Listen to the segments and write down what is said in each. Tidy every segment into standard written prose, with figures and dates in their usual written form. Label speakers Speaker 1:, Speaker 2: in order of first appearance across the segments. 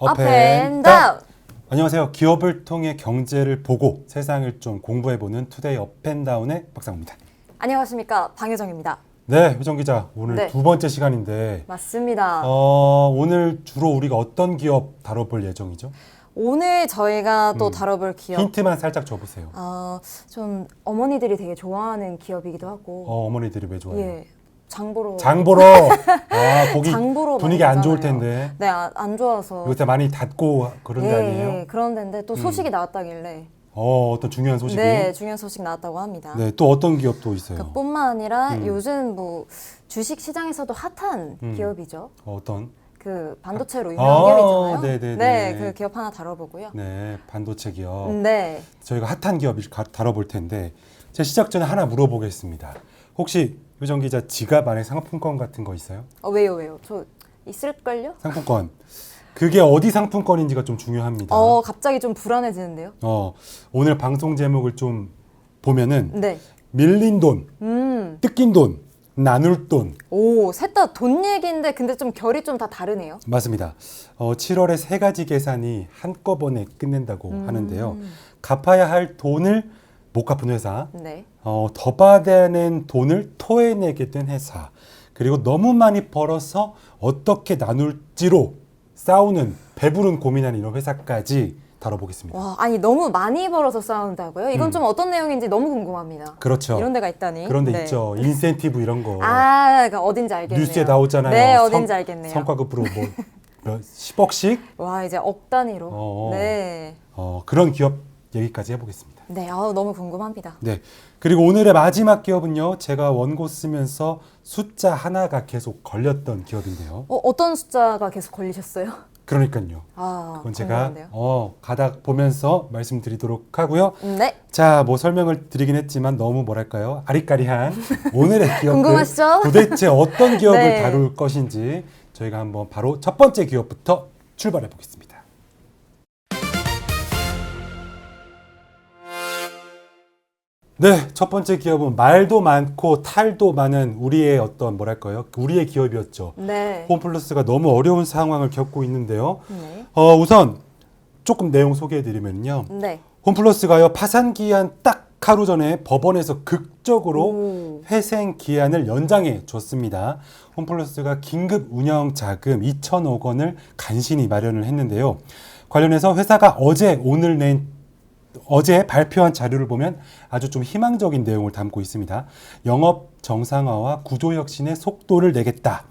Speaker 1: 업앤다운.
Speaker 2: 안녕하세요. 기업을 통해 경제를 보고 세상을 좀 공부해보는 투데이 업앤다운의 박상우입니다.
Speaker 1: 안녕하십니까, 방효정입니다.
Speaker 2: 네, 효정 기자. 오늘
Speaker 1: 네.
Speaker 2: 두 번째 시간인데
Speaker 1: 맞습니다.
Speaker 2: 오늘 주로 우리가 어떤 기업 다뤄볼 예정이죠?
Speaker 1: 오늘 저희가 또 다뤄볼 기업,
Speaker 2: 힌트만 살짝 줘보세요.
Speaker 1: 좀 어머니들이 되게 좋아하는 기업이기도 하고,
Speaker 2: 어머니들이 왜 좋아해요?
Speaker 1: 예, 장보러.
Speaker 2: 장보러. 거기
Speaker 1: 장보러
Speaker 2: 분위기
Speaker 1: 많이
Speaker 2: 안 좋을
Speaker 1: 가잖아요.
Speaker 2: 텐데.
Speaker 1: 네, 안 좋아서.
Speaker 2: 요새 많이 닫고 그런 데 아니에요?
Speaker 1: 예, 그런 데인데 또 소식이 나왔다길래.
Speaker 2: 어떤 중요한 소식이?
Speaker 1: 네, 중요한 소식 나왔다고 합니다.
Speaker 2: 네, 또 어떤 기업도 있어요?
Speaker 1: 그뿐만 아니라 요즘 뭐 주식 시장에서도 핫한 기업이죠.
Speaker 2: 어떤?
Speaker 1: 그 반도체로 유명한 기업이잖아요.
Speaker 2: 네네네.
Speaker 1: 네, 그 기업 하나 다뤄보고요.
Speaker 2: 네, 반도체 기업.
Speaker 1: 네.
Speaker 2: 저희가 핫한 기업을 다뤄볼 텐데 제가 시작 전에 하나 물어보겠습니다. 혹시 효정 기자 지갑 안에 상품권 같은 거 있어요?
Speaker 1: 왜요? 저 있을걸요?
Speaker 2: 상품권. 그게 어디 상품권인지가 좀 중요합니다.
Speaker 1: 갑자기 좀 불안해지는데요.
Speaker 2: 오늘 방송 제목을 좀 보면은
Speaker 1: 네.
Speaker 2: 밀린 돈, 뜯긴 돈, 나눌 돈.
Speaker 1: 오, 셋 다 돈 얘기인데 근데 좀 결이 좀 다 다르네요.
Speaker 2: 맞습니다. 7월에 세 가지 계산이 한꺼번에 끝낸다고 하는데요. 갚아야 할 돈을 못 갚은 회사,
Speaker 1: 네.
Speaker 2: 더 받아낸 돈을 토해내게 된 회사, 그리고 너무 많이 벌어서 어떻게 나눌지로 싸우는, 배부른 고민하는 이런 회사까지 다뤄보겠습니다.
Speaker 1: 와, 아니 너무 많이 벌어서 싸운다고요? 이건 좀 어떤 내용인지 너무 궁금합니다.
Speaker 2: 그렇죠.
Speaker 1: 이런 데가 있다니.
Speaker 2: 그런 데
Speaker 1: 네.
Speaker 2: 있죠. 인센티브 이런 거.
Speaker 1: 그러니까 어딘지 알겠네요.
Speaker 2: 뉴스에 나오잖아요.
Speaker 1: 네, 어딘지 알겠네요.
Speaker 2: 성과급으로 뭐 10억씩?
Speaker 1: 와, 이제 억 단위로. 네.
Speaker 2: 그런 기업 얘기까지 해보겠습니다.
Speaker 1: 네, 너무 궁금합니다.
Speaker 2: 네. 그리고 오늘의 마지막 기업은요. 제가 원고 쓰면서 숫자 하나가 계속 걸렸던 기업인데요.
Speaker 1: 어떤 숫자가 계속 걸리셨어요?
Speaker 2: 그러니까요. 그건 제가 가닥 보면서 말씀드리도록 하고요.
Speaker 1: 네.
Speaker 2: 자, 뭐 설명을 드리긴 했지만 너무 뭐랄까요? 아리까리한 오늘의 기업들
Speaker 1: 궁금하시죠?
Speaker 2: 도대체 어떤 기업을
Speaker 1: 네.
Speaker 2: 다룰 것인지 저희가 한번 바로 첫 번째 기업부터 출발해 보겠습니다. 네, 첫 번째 기업은 말도 많고 탈도 많은 우리의 어떤 뭐랄까요? 우리의 기업이었죠.
Speaker 1: 네.
Speaker 2: 홈플러스가 너무 어려운 상황을 겪고 있는데요.
Speaker 1: 네.
Speaker 2: 우선 조금 내용 소개해드리면요.
Speaker 1: 네.
Speaker 2: 홈플러스가요 파산 기한 딱 하루 전에 법원에서 극적으로 회생 기한을 연장해 줬습니다. 홈플러스가 긴급 운영 자금 2천억 원을 간신히 마련을 했는데요. 관련해서 회사가 어제 발표한 자료를 보면 아주 좀 희망적인 내용을 담고 있습니다. 영업 정상화와 구조 혁신의 속도를 내겠다.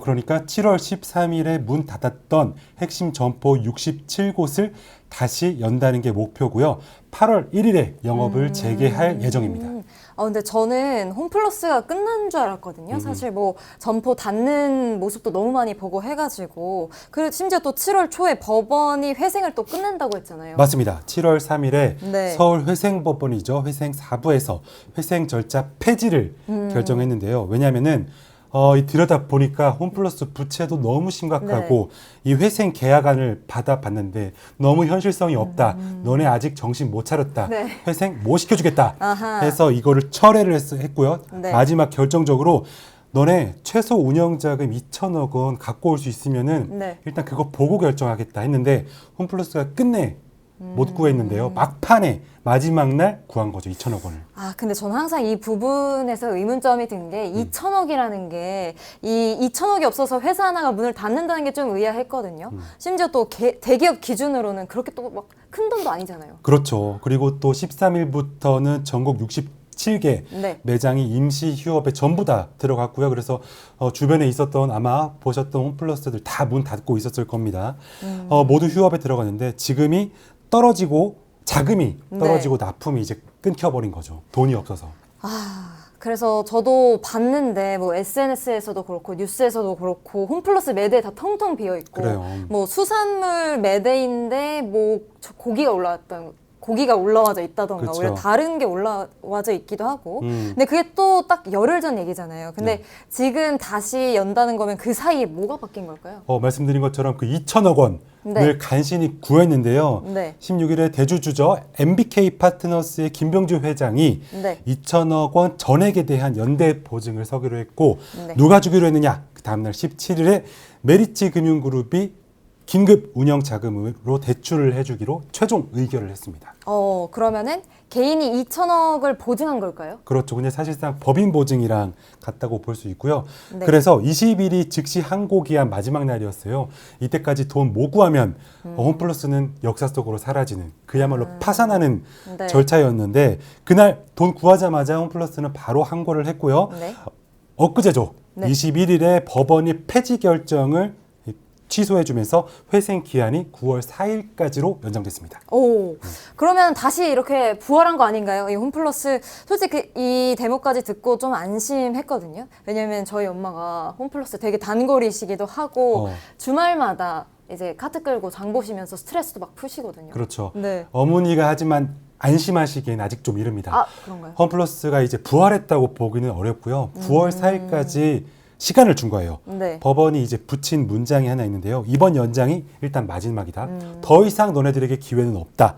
Speaker 2: 그러니까 7월 13일에 문 닫았던 핵심 점포 67곳을 다시 연다는 게 목표고요. 8월 1일에 영업을 재개할 예정입니다.
Speaker 1: 근데 저는 홈플러스가 끝난 줄 알았거든요. 사실 뭐 점포 닫는 모습도 너무 많이 보고 해가지고 그리고 심지어 또 7월 초에 법원이 회생을 또 끝낸다고 했잖아요.
Speaker 2: 맞습니다. 7월 3일에
Speaker 1: 네.
Speaker 2: 서울 회생법원이죠. 회생 4부에서 회생 절차 폐지를 결정했는데요. 왜냐하면은 들여다 보니까 홈플러스 부채도 너무 심각하고 이 회생 계약안을 받아봤는데 너무 현실성이 없다. 너네 아직 정신 못 차렸다.
Speaker 1: 네.
Speaker 2: 회생 못 시켜주겠다.
Speaker 1: 아하.
Speaker 2: 해서 이거를 철회를 했고요.
Speaker 1: 네.
Speaker 2: 마지막 결정적으로 너네 최소 운영자금 2천억 원 갖고 올 수 있으면은
Speaker 1: 네.
Speaker 2: 일단 그거 보고 결정하겠다 했는데 홈플러스가 끝내 못 구했는데요. 막판에 마지막 날 구한 거죠. 2천억 원을.
Speaker 1: 근데 저는 항상 이 부분에서 의문점이 든 게 2천억이라는 게 이 2천억이 없어서 회사 하나가 문을 닫는다는 게 좀 의아했거든요. 심지어 또 대기업 기준으로는 그렇게 또 막 큰 돈도 아니잖아요.
Speaker 2: 그렇죠. 그리고 또 13일부터는 전국 67개
Speaker 1: 네.
Speaker 2: 매장이 임시 휴업에 전부 다 들어갔고요. 그래서 주변에 있었던 아마 보셨던 홈플러스들 다 문 닫고 있었을 겁니다. 모두 휴업에 들어갔는데 지금이 자금이 떨어지고 납품이 이제 끊겨버린 거죠. 돈이 없어서.
Speaker 1: 그래서 저도 봤는데 뭐 SNS에서도 그렇고 뉴스에서도 그렇고 홈플러스 매대에 다 텅텅 비어 있고
Speaker 2: 그래요.
Speaker 1: 뭐 수산물 매대인데 뭐 고기가 올라와져 있다던가
Speaker 2: 그쵸.
Speaker 1: 오히려 다른 게 올라와져 있기도 하고 근데 그게 또 딱 열흘 전 얘기잖아요. 근데 지금 다시 연다는 거면 그 사이에 뭐가 바뀐 걸까요?
Speaker 2: 말씀드린 것처럼 그 2천억 원을
Speaker 1: 네.
Speaker 2: 간신히 구했는데요.
Speaker 1: 네.
Speaker 2: 16일에 대주주죠. MBK 파트너스의 김병주 회장이
Speaker 1: 네.
Speaker 2: 2천억 원 전액에 대한 연대 보증을 서기로 했고
Speaker 1: 네.
Speaker 2: 누가 주기로 했느냐? 그 다음날 17일에 메리츠 금융그룹이 긴급 운영 자금으로 대출을 해주기로 최종 의결을 했습니다.
Speaker 1: 그러면은 개인이 2천억을 보증한 걸까요?
Speaker 2: 그렇죠. 근데 사실상 법인 보증이랑 같다고 볼 수 있고요.
Speaker 1: 네.
Speaker 2: 그래서 20일이 즉시 항고 기한 마지막 날이었어요. 이때까지 돈 못 구하면 홈플러스는 역사 속으로 사라지는 그야말로 파산하는
Speaker 1: 네.
Speaker 2: 절차였는데 그날 돈 구하자마자 홈플러스는 바로 항고를 했고요.
Speaker 1: 네.
Speaker 2: 엊그제죠.
Speaker 1: 네.
Speaker 2: 21일에 법원이 폐지 결정을 취소해주면서 회생 기한이 9월 4일까지로 연장됐습니다.
Speaker 1: 그러면 다시 이렇게 부활한 거 아닌가요? 이 홈플러스 솔직히 이 대목까지 듣고 좀 안심했거든요. 왜냐면 저희 엄마가 홈플러스 되게 단골이시기도 하고 주말마다 이제 카트 끌고 장 보시면서 스트레스도 막 푸시거든요.
Speaker 2: 그렇죠.
Speaker 1: 네.
Speaker 2: 어머니가 하지만 안심하시기엔 아직 좀 이릅니다.
Speaker 1: 그런가요?
Speaker 2: 홈플러스가 이제 부활했다고 보기는 어렵고요. 9월 4일까지 시간을 준 거예요.
Speaker 1: 네.
Speaker 2: 법원이 이제 붙인 문장이 하나 있는데요. 이번 연장이 일단 마지막이다. 더 이상 너네들에게 기회는 없다.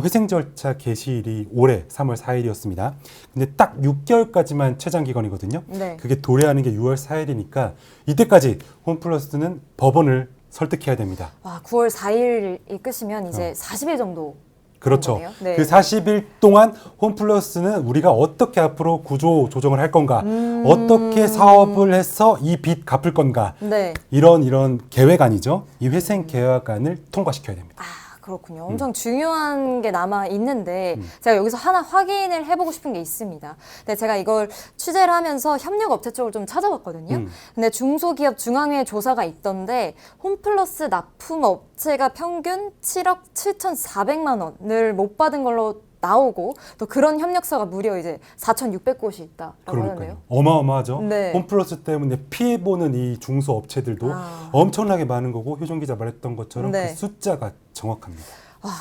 Speaker 2: 회생 절차 개시일이 올해 3월 4일이었습니다. 근데 딱 6개월까지만 최장 기간이거든요.
Speaker 1: 네.
Speaker 2: 그게 도래하는 게 6월 4일이니까 이때까지 홈플러스는 법원을 설득해야 됩니다.
Speaker 1: 와, 9월 4일이 끝이면 이제 40일 정도.
Speaker 2: 그렇죠.
Speaker 1: 거네요. 네.
Speaker 2: 그 40일 동안 홈플러스는 우리가 어떻게 앞으로 구조 조정을 할 건가, 어떻게 사업을 해서 이 빚 갚을 건가,
Speaker 1: 네.
Speaker 2: 이런 계획안이죠. 이 회생 계획안을 통과시켜야 됩니다.
Speaker 1: 그렇군요. 엄청 중요한 게 남아 있는데 제가 여기서 하나 확인을 해보고 싶은 게 있습니다. 근데 제가 이걸 취재를 하면서 협력업체 쪽을 좀 찾아봤거든요. 근데 중소기업 중앙회 조사가 있던데 홈플러스 납품업체가 평균 7억 7,400만 원을 못 받은 걸로 나오고 또 그런 협력사가 무려 이제 4,600곳이 있다라고 하는데요.
Speaker 2: 그러니까요. 어마어마하죠.
Speaker 1: 네.
Speaker 2: 홈플러스 때문에 피해보는 이 중소업체들도 엄청나게 많은 거고 효정 기자 말했던 것처럼
Speaker 1: 네.
Speaker 2: 그 숫자가 정확합니다.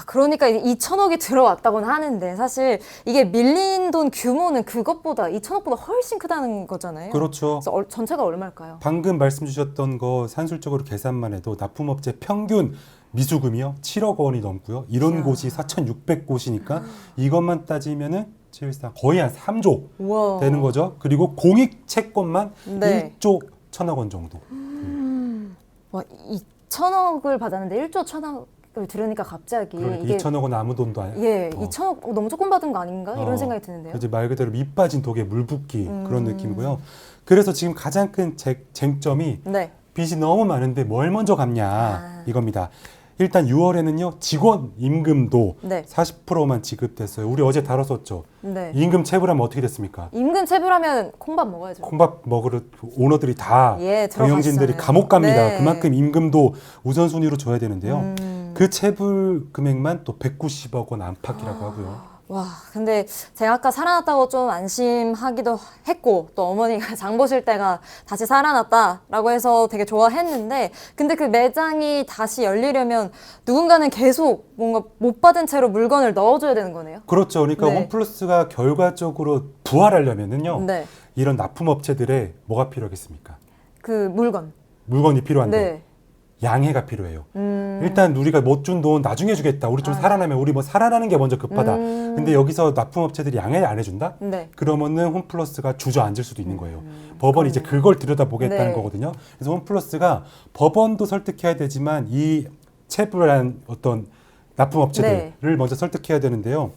Speaker 1: 그러니까 2천억이 들어왔다고는 하는데 사실 이게 밀린 돈 규모는 그것보다 2천억보다 훨씬 크다는 거잖아요.
Speaker 2: 그렇죠.
Speaker 1: 그래서 전체가 얼마일까요?
Speaker 2: 방금 말씀 주셨던 거 산술적으로 계산만 해도 납품업체 평균 미수금이요 7억 원이 넘고요. 이런 곳이 4,600곳이니까 이것만 따지면은 사실상 거의 한 3조
Speaker 1: 우와.
Speaker 2: 되는 거죠. 그리고 공익 채권만
Speaker 1: 네.
Speaker 2: 1조 1천억 원 정도.
Speaker 1: 와, 2천억을 받았는데 1조 1천억을 들으니까 갑자기
Speaker 2: 그러니까
Speaker 1: 이게
Speaker 2: 2천억 원 아무 돈도 아니에요.
Speaker 1: 예, 2천억 너무 조금 받은 거 아닌가? 이런 생각이 드는데요.
Speaker 2: 이제 말 그대로 밑 빠진 독에 물 붓기 그런 느낌이고요. 그래서 지금 가장 큰 쟁점이
Speaker 1: 네.
Speaker 2: 빚이 너무 많은데 뭘 먼저 갚냐 이겁니다. 일단 6월에는요 직원 임금도
Speaker 1: 네.
Speaker 2: 40%만 지급됐어요. 우리 어제 다뤘었죠.
Speaker 1: 네.
Speaker 2: 임금 체불하면 어떻게 됐습니까?
Speaker 1: 임금 체불하면 콩밥 먹어야죠.
Speaker 2: 콩밥 먹으러 오너들이 다
Speaker 1: 예,
Speaker 2: 경영진들이
Speaker 1: 들어가시잖아요.
Speaker 2: 감옥 갑니다.
Speaker 1: 네.
Speaker 2: 그만큼 임금도 우선순위로 줘야 되는데요. 그 체불 금액만 또 190억 원 안팎이라고 하고요.
Speaker 1: 와, 근데 제가 아까 살아났다고 좀 안심하기도 했고 또 어머니가 장 보실 때가 다시 살아났다라고 해서 되게 좋아했는데 근데 그 매장이 다시 열리려면 누군가는 계속 뭔가 못 받은 채로 물건을 넣어줘야 되는 거네요.
Speaker 2: 그렇죠. 그러니까
Speaker 1: 네.
Speaker 2: 홈플러스가 결과적으로 부활하려면은요.
Speaker 1: 네.
Speaker 2: 이런 납품업체들의 뭐가 필요하겠습니까?
Speaker 1: 그 물건.
Speaker 2: 물건이 필요한데
Speaker 1: 네.
Speaker 2: 양해가 필요해요. 일단 우리가 못 준 돈 나중에 주겠다. 우리 좀 살아나면 우리 뭐 살아나는 게 먼저 급하다. 근데 여기서 납품업체들이 양해를 안 해준다?
Speaker 1: 네.
Speaker 2: 그러면은 홈플러스가 주저앉을 수도 있는 거예요. 법원이 이제 그걸 들여다보겠다는
Speaker 1: 네.
Speaker 2: 거거든요. 그래서 홈플러스가 법원도 설득해야 되지만 이 체불한 어떤 납품업체들을
Speaker 1: 네.
Speaker 2: 먼저 설득해야 되는데요.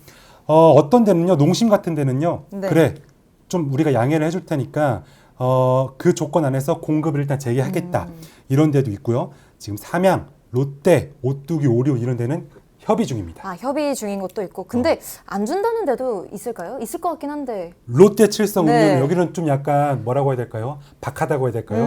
Speaker 2: 어떤 데는요, 농심 같은 데는요,
Speaker 1: 네.
Speaker 2: 그래, 좀 우리가 양해를 해줄 테니까 그 조건 안에서 공급을 일단 재개하겠다. 이런 데도 있고요. 지금 삼양, 롯데, 오뚜기, 오리온 이런 데는 협의 중입니다.
Speaker 1: 협의 중인 것도 있고 근데 안 준다는 데도 있을까요? 있을 것 같긴 한데.
Speaker 2: 롯데 칠성
Speaker 1: 네.
Speaker 2: 음료는 여기는 좀 약간 뭐라고 해야 될까요? 박하다고 해야 될까요?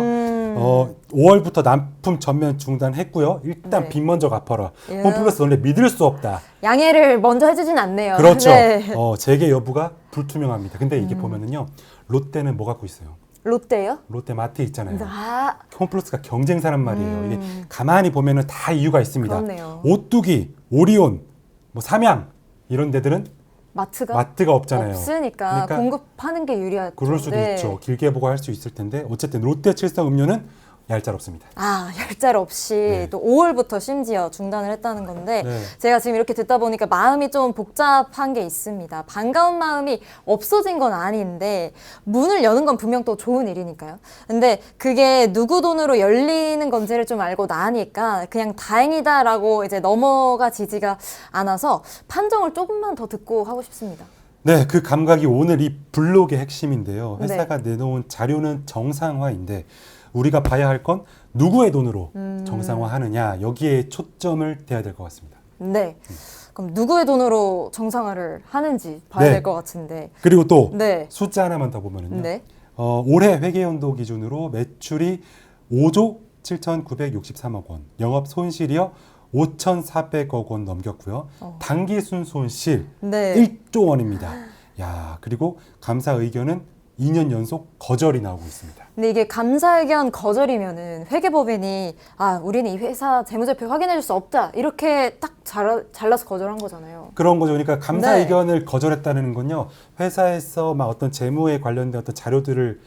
Speaker 2: 5월부터 납품 전면 중단했고요. 일단
Speaker 1: 네.
Speaker 2: 빚 먼저 갚아라.
Speaker 1: 예.
Speaker 2: 홈플러스 원래 믿을 수 없다.
Speaker 1: 양해를 먼저 해주진 않네요.
Speaker 2: 그렇죠.
Speaker 1: 네.
Speaker 2: 재개 여부가 불투명합니다. 근데 이게 보면은요. 롯데는 뭐 갖고 있어요?
Speaker 1: 롯데요?
Speaker 2: 롯데 마트 있잖아요.
Speaker 1: 아,
Speaker 2: 홈플러스가 경쟁사란 말이에요. 이게 가만히 보면은 다 이유가 있습니다.
Speaker 1: 그렇네요.
Speaker 2: 오뚜기, 오리온, 뭐 삼양 이런 데들은 마트가 없잖아요.
Speaker 1: 없으니까
Speaker 2: 그러니까
Speaker 1: 공급하는 게 유리하죠.
Speaker 2: 그럴 수도
Speaker 1: 네.
Speaker 2: 있죠. 길게 보고 할 수 있을 텐데 어쨌든 롯데 칠성 음료는 얄짤없습니다.
Speaker 1: 아, 얄짤 없이
Speaker 2: 네.
Speaker 1: 또 5월부터 심지어 중단을 했다는 건데
Speaker 2: 네.
Speaker 1: 제가 지금 이렇게 듣다 보니까 마음이 좀 복잡한 게 있습니다. 반가운 마음이 없어진 건 아닌데 문을 여는 건 분명 또 좋은 일이니까요. 근데 그게 누구 돈으로 열리는 건지를 좀 알고 나니까 그냥 다행이다라고 이제 넘어가지지가 않아서 판정을 조금만 더 듣고 하고 싶습니다.
Speaker 2: 네, 그 감각이 오늘 이 블록의 핵심인데요. 회사가
Speaker 1: 네.
Speaker 2: 내놓은 자료는 정상화인데 우리가 봐야 할 건 누구의 돈으로 정상화하느냐 여기에 초점을 둬야 될 것 같습니다.
Speaker 1: 네. 그럼 누구의 돈으로 정상화를 하는지 봐야
Speaker 2: 네.
Speaker 1: 될 것 같은데.
Speaker 2: 그리고 또
Speaker 1: 네.
Speaker 2: 숫자 하나만 더 보면은요.
Speaker 1: 네.
Speaker 2: 올해 회계연도 기준으로 매출이 5조 7,963억 원, 영업 손실이요 5,400억 원 넘겼고요. 당기 순손실
Speaker 1: 네.
Speaker 2: 1조 원입니다. 야, 그리고 감사 의견은 2년 연속 거절이 나오고 있습니다.
Speaker 1: 근데 이게 감사 의견 거절이면은 회계법인이 아 우리는 이 회사 재무제표 확인해줄 수 없다 이렇게 딱 잘라서 거절한 거잖아요.
Speaker 2: 그런 거죠. 그러니까 감사
Speaker 1: 네.
Speaker 2: 의견을 거절했다는 건요. 회사에서 막 어떤 재무에 관련된 어떤 자료들을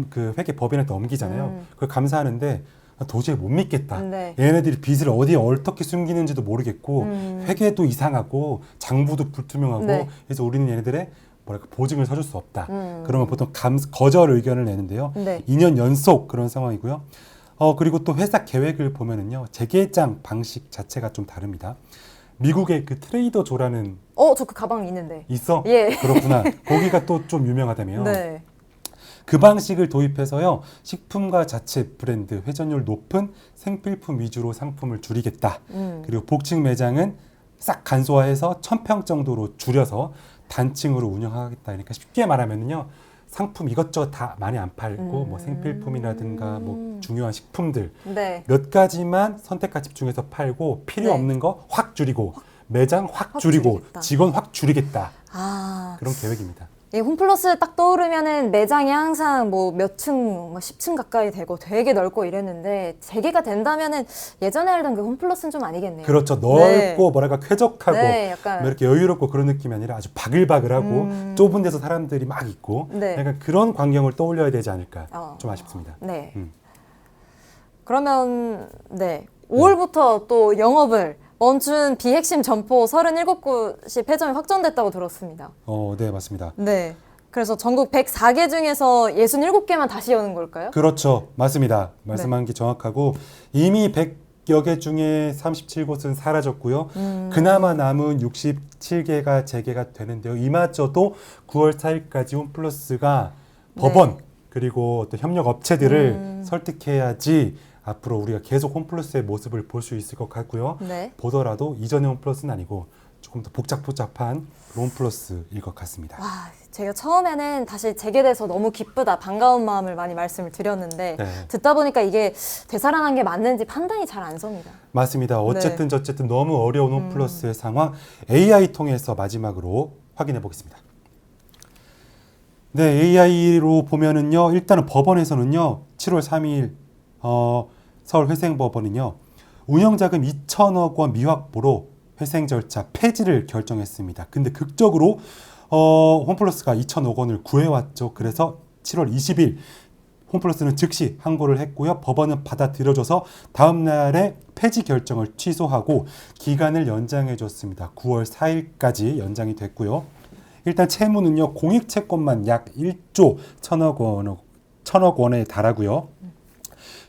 Speaker 2: 그 회계 법인한테 넘기잖아요. 그걸 감사하는데 도저히 못 믿겠다.
Speaker 1: 네.
Speaker 2: 얘네들이 빚을 어디에 어떻게 숨기는지도 모르겠고 회계도 이상하고 장부도 불투명하고
Speaker 1: 네.
Speaker 2: 그래서 우리는 얘네들의 뭐랄까 보증을 서줄 수 없다. 그러면 보통 거절 의견을 내는데요.
Speaker 1: 네.
Speaker 2: 2년 연속 그런 상황이고요. 그리고 또 회사 계획을 보면은요. 재계장 방식 자체가 좀 다릅니다. 미국의 그 트레이더 조라는
Speaker 1: 저 그 가방 있는데.
Speaker 2: 있어?
Speaker 1: 예.
Speaker 2: 그렇구나. 거기가 또 좀 유명하다며요.
Speaker 1: 네.
Speaker 2: 그 방식을 도입해서요. 식품과 자체 브랜드, 회전율 높은 생필품 위주로 상품을 줄이겠다. 그리고 복층 매장은 싹 간소화해서 1,000평 정도로 줄여서 단층으로 운영하겠다. 그러니까 쉽게 말하면요. 상품 이것저것 다 많이 안 팔고 뭐 생필품이라든가 뭐 중요한 식품들
Speaker 1: 네.
Speaker 2: 몇 가지만 선택과 집중해서 팔고 필요
Speaker 1: 네.
Speaker 2: 없는 거 확 줄이고 매장 확
Speaker 1: 확
Speaker 2: 줄이고
Speaker 1: 줄이겠다.
Speaker 2: 직원 확 줄이겠다.
Speaker 1: 아.
Speaker 2: 그런 계획입니다.
Speaker 1: 이 홈플러스 딱 떠오르면은 매장이 항상 뭐 몇 층, 뭐 10층 가까이 되고 되게 넓고 이랬는데 재개가 된다면은 예전에 알던 그 홈플러스는 좀 아니겠네요.
Speaker 2: 그렇죠. 넓고
Speaker 1: 네.
Speaker 2: 뭐랄까 쾌적하고
Speaker 1: 네, 약간.
Speaker 2: 뭐 이렇게 여유롭고 그런 느낌이 아니라 아주 바글바글하고 좁은 데서 사람들이 막 있고
Speaker 1: 네.
Speaker 2: 약간 그런 광경을 떠올려야 되지 않을까 좀 아쉽습니다.
Speaker 1: 네.
Speaker 2: 음.
Speaker 1: 그러면 네. 5월부터 또 영업을 멈춘 비핵심 점포 37곳이 폐점이 확정됐다고 들었습니다.
Speaker 2: 네, 맞습니다.
Speaker 1: 네. 그래서 전국 104개 중에서 67개만 다시 여는 걸까요?
Speaker 2: 그렇죠. 맞습니다.
Speaker 1: 네.
Speaker 2: 말씀한 게 정확하고 이미 100여 개 중에 37곳은 사라졌고요. 그나마 남은 67개가 재개가 되는데요. 이마저도 9월 4일까지 홈플러스가 법원 그리고 또 협력 업체들을 설득해야지 앞으로 우리가 계속 홈플러스의 모습을 볼 수 있을 것 같고요.
Speaker 1: 네.
Speaker 2: 보더라도 이전의 홈플러스는 아니고 조금 더 복잡한 홈플러스일 것 같습니다.
Speaker 1: 와, 제가 처음에는 다시 재개돼서 너무 기쁘다, 반가운 마음을 많이 말씀을 드렸는데
Speaker 2: 네.
Speaker 1: 듣다 보니까 이게 되살아난 게 맞는지 판단이 잘 안 섭니다.
Speaker 2: 맞습니다. 어쨌든 저쨌든 너무 어려운 홈플러스의 상황 AI 통해서 마지막으로 확인해 보겠습니다. 네, AI로 보면은요. 일단은 법원에서는요. 7월 3일 서울회생법원은요. 운영자금 2천억 원 미확보로 회생 절차 폐지를 결정했습니다. 근데 극적으로 홈플러스가 2천억 원을 구해왔죠. 그래서 7월 20일 홈플러스는 즉시 항고를 했고요. 법원은 받아들여줘서 다음 날에 폐지 결정을 취소하고 기간을 연장해 줬습니다. 9월 4일까지 연장이 됐고요. 일단 채무는요. 공익 채권만 약 1조 1,000억 원에 달하고요.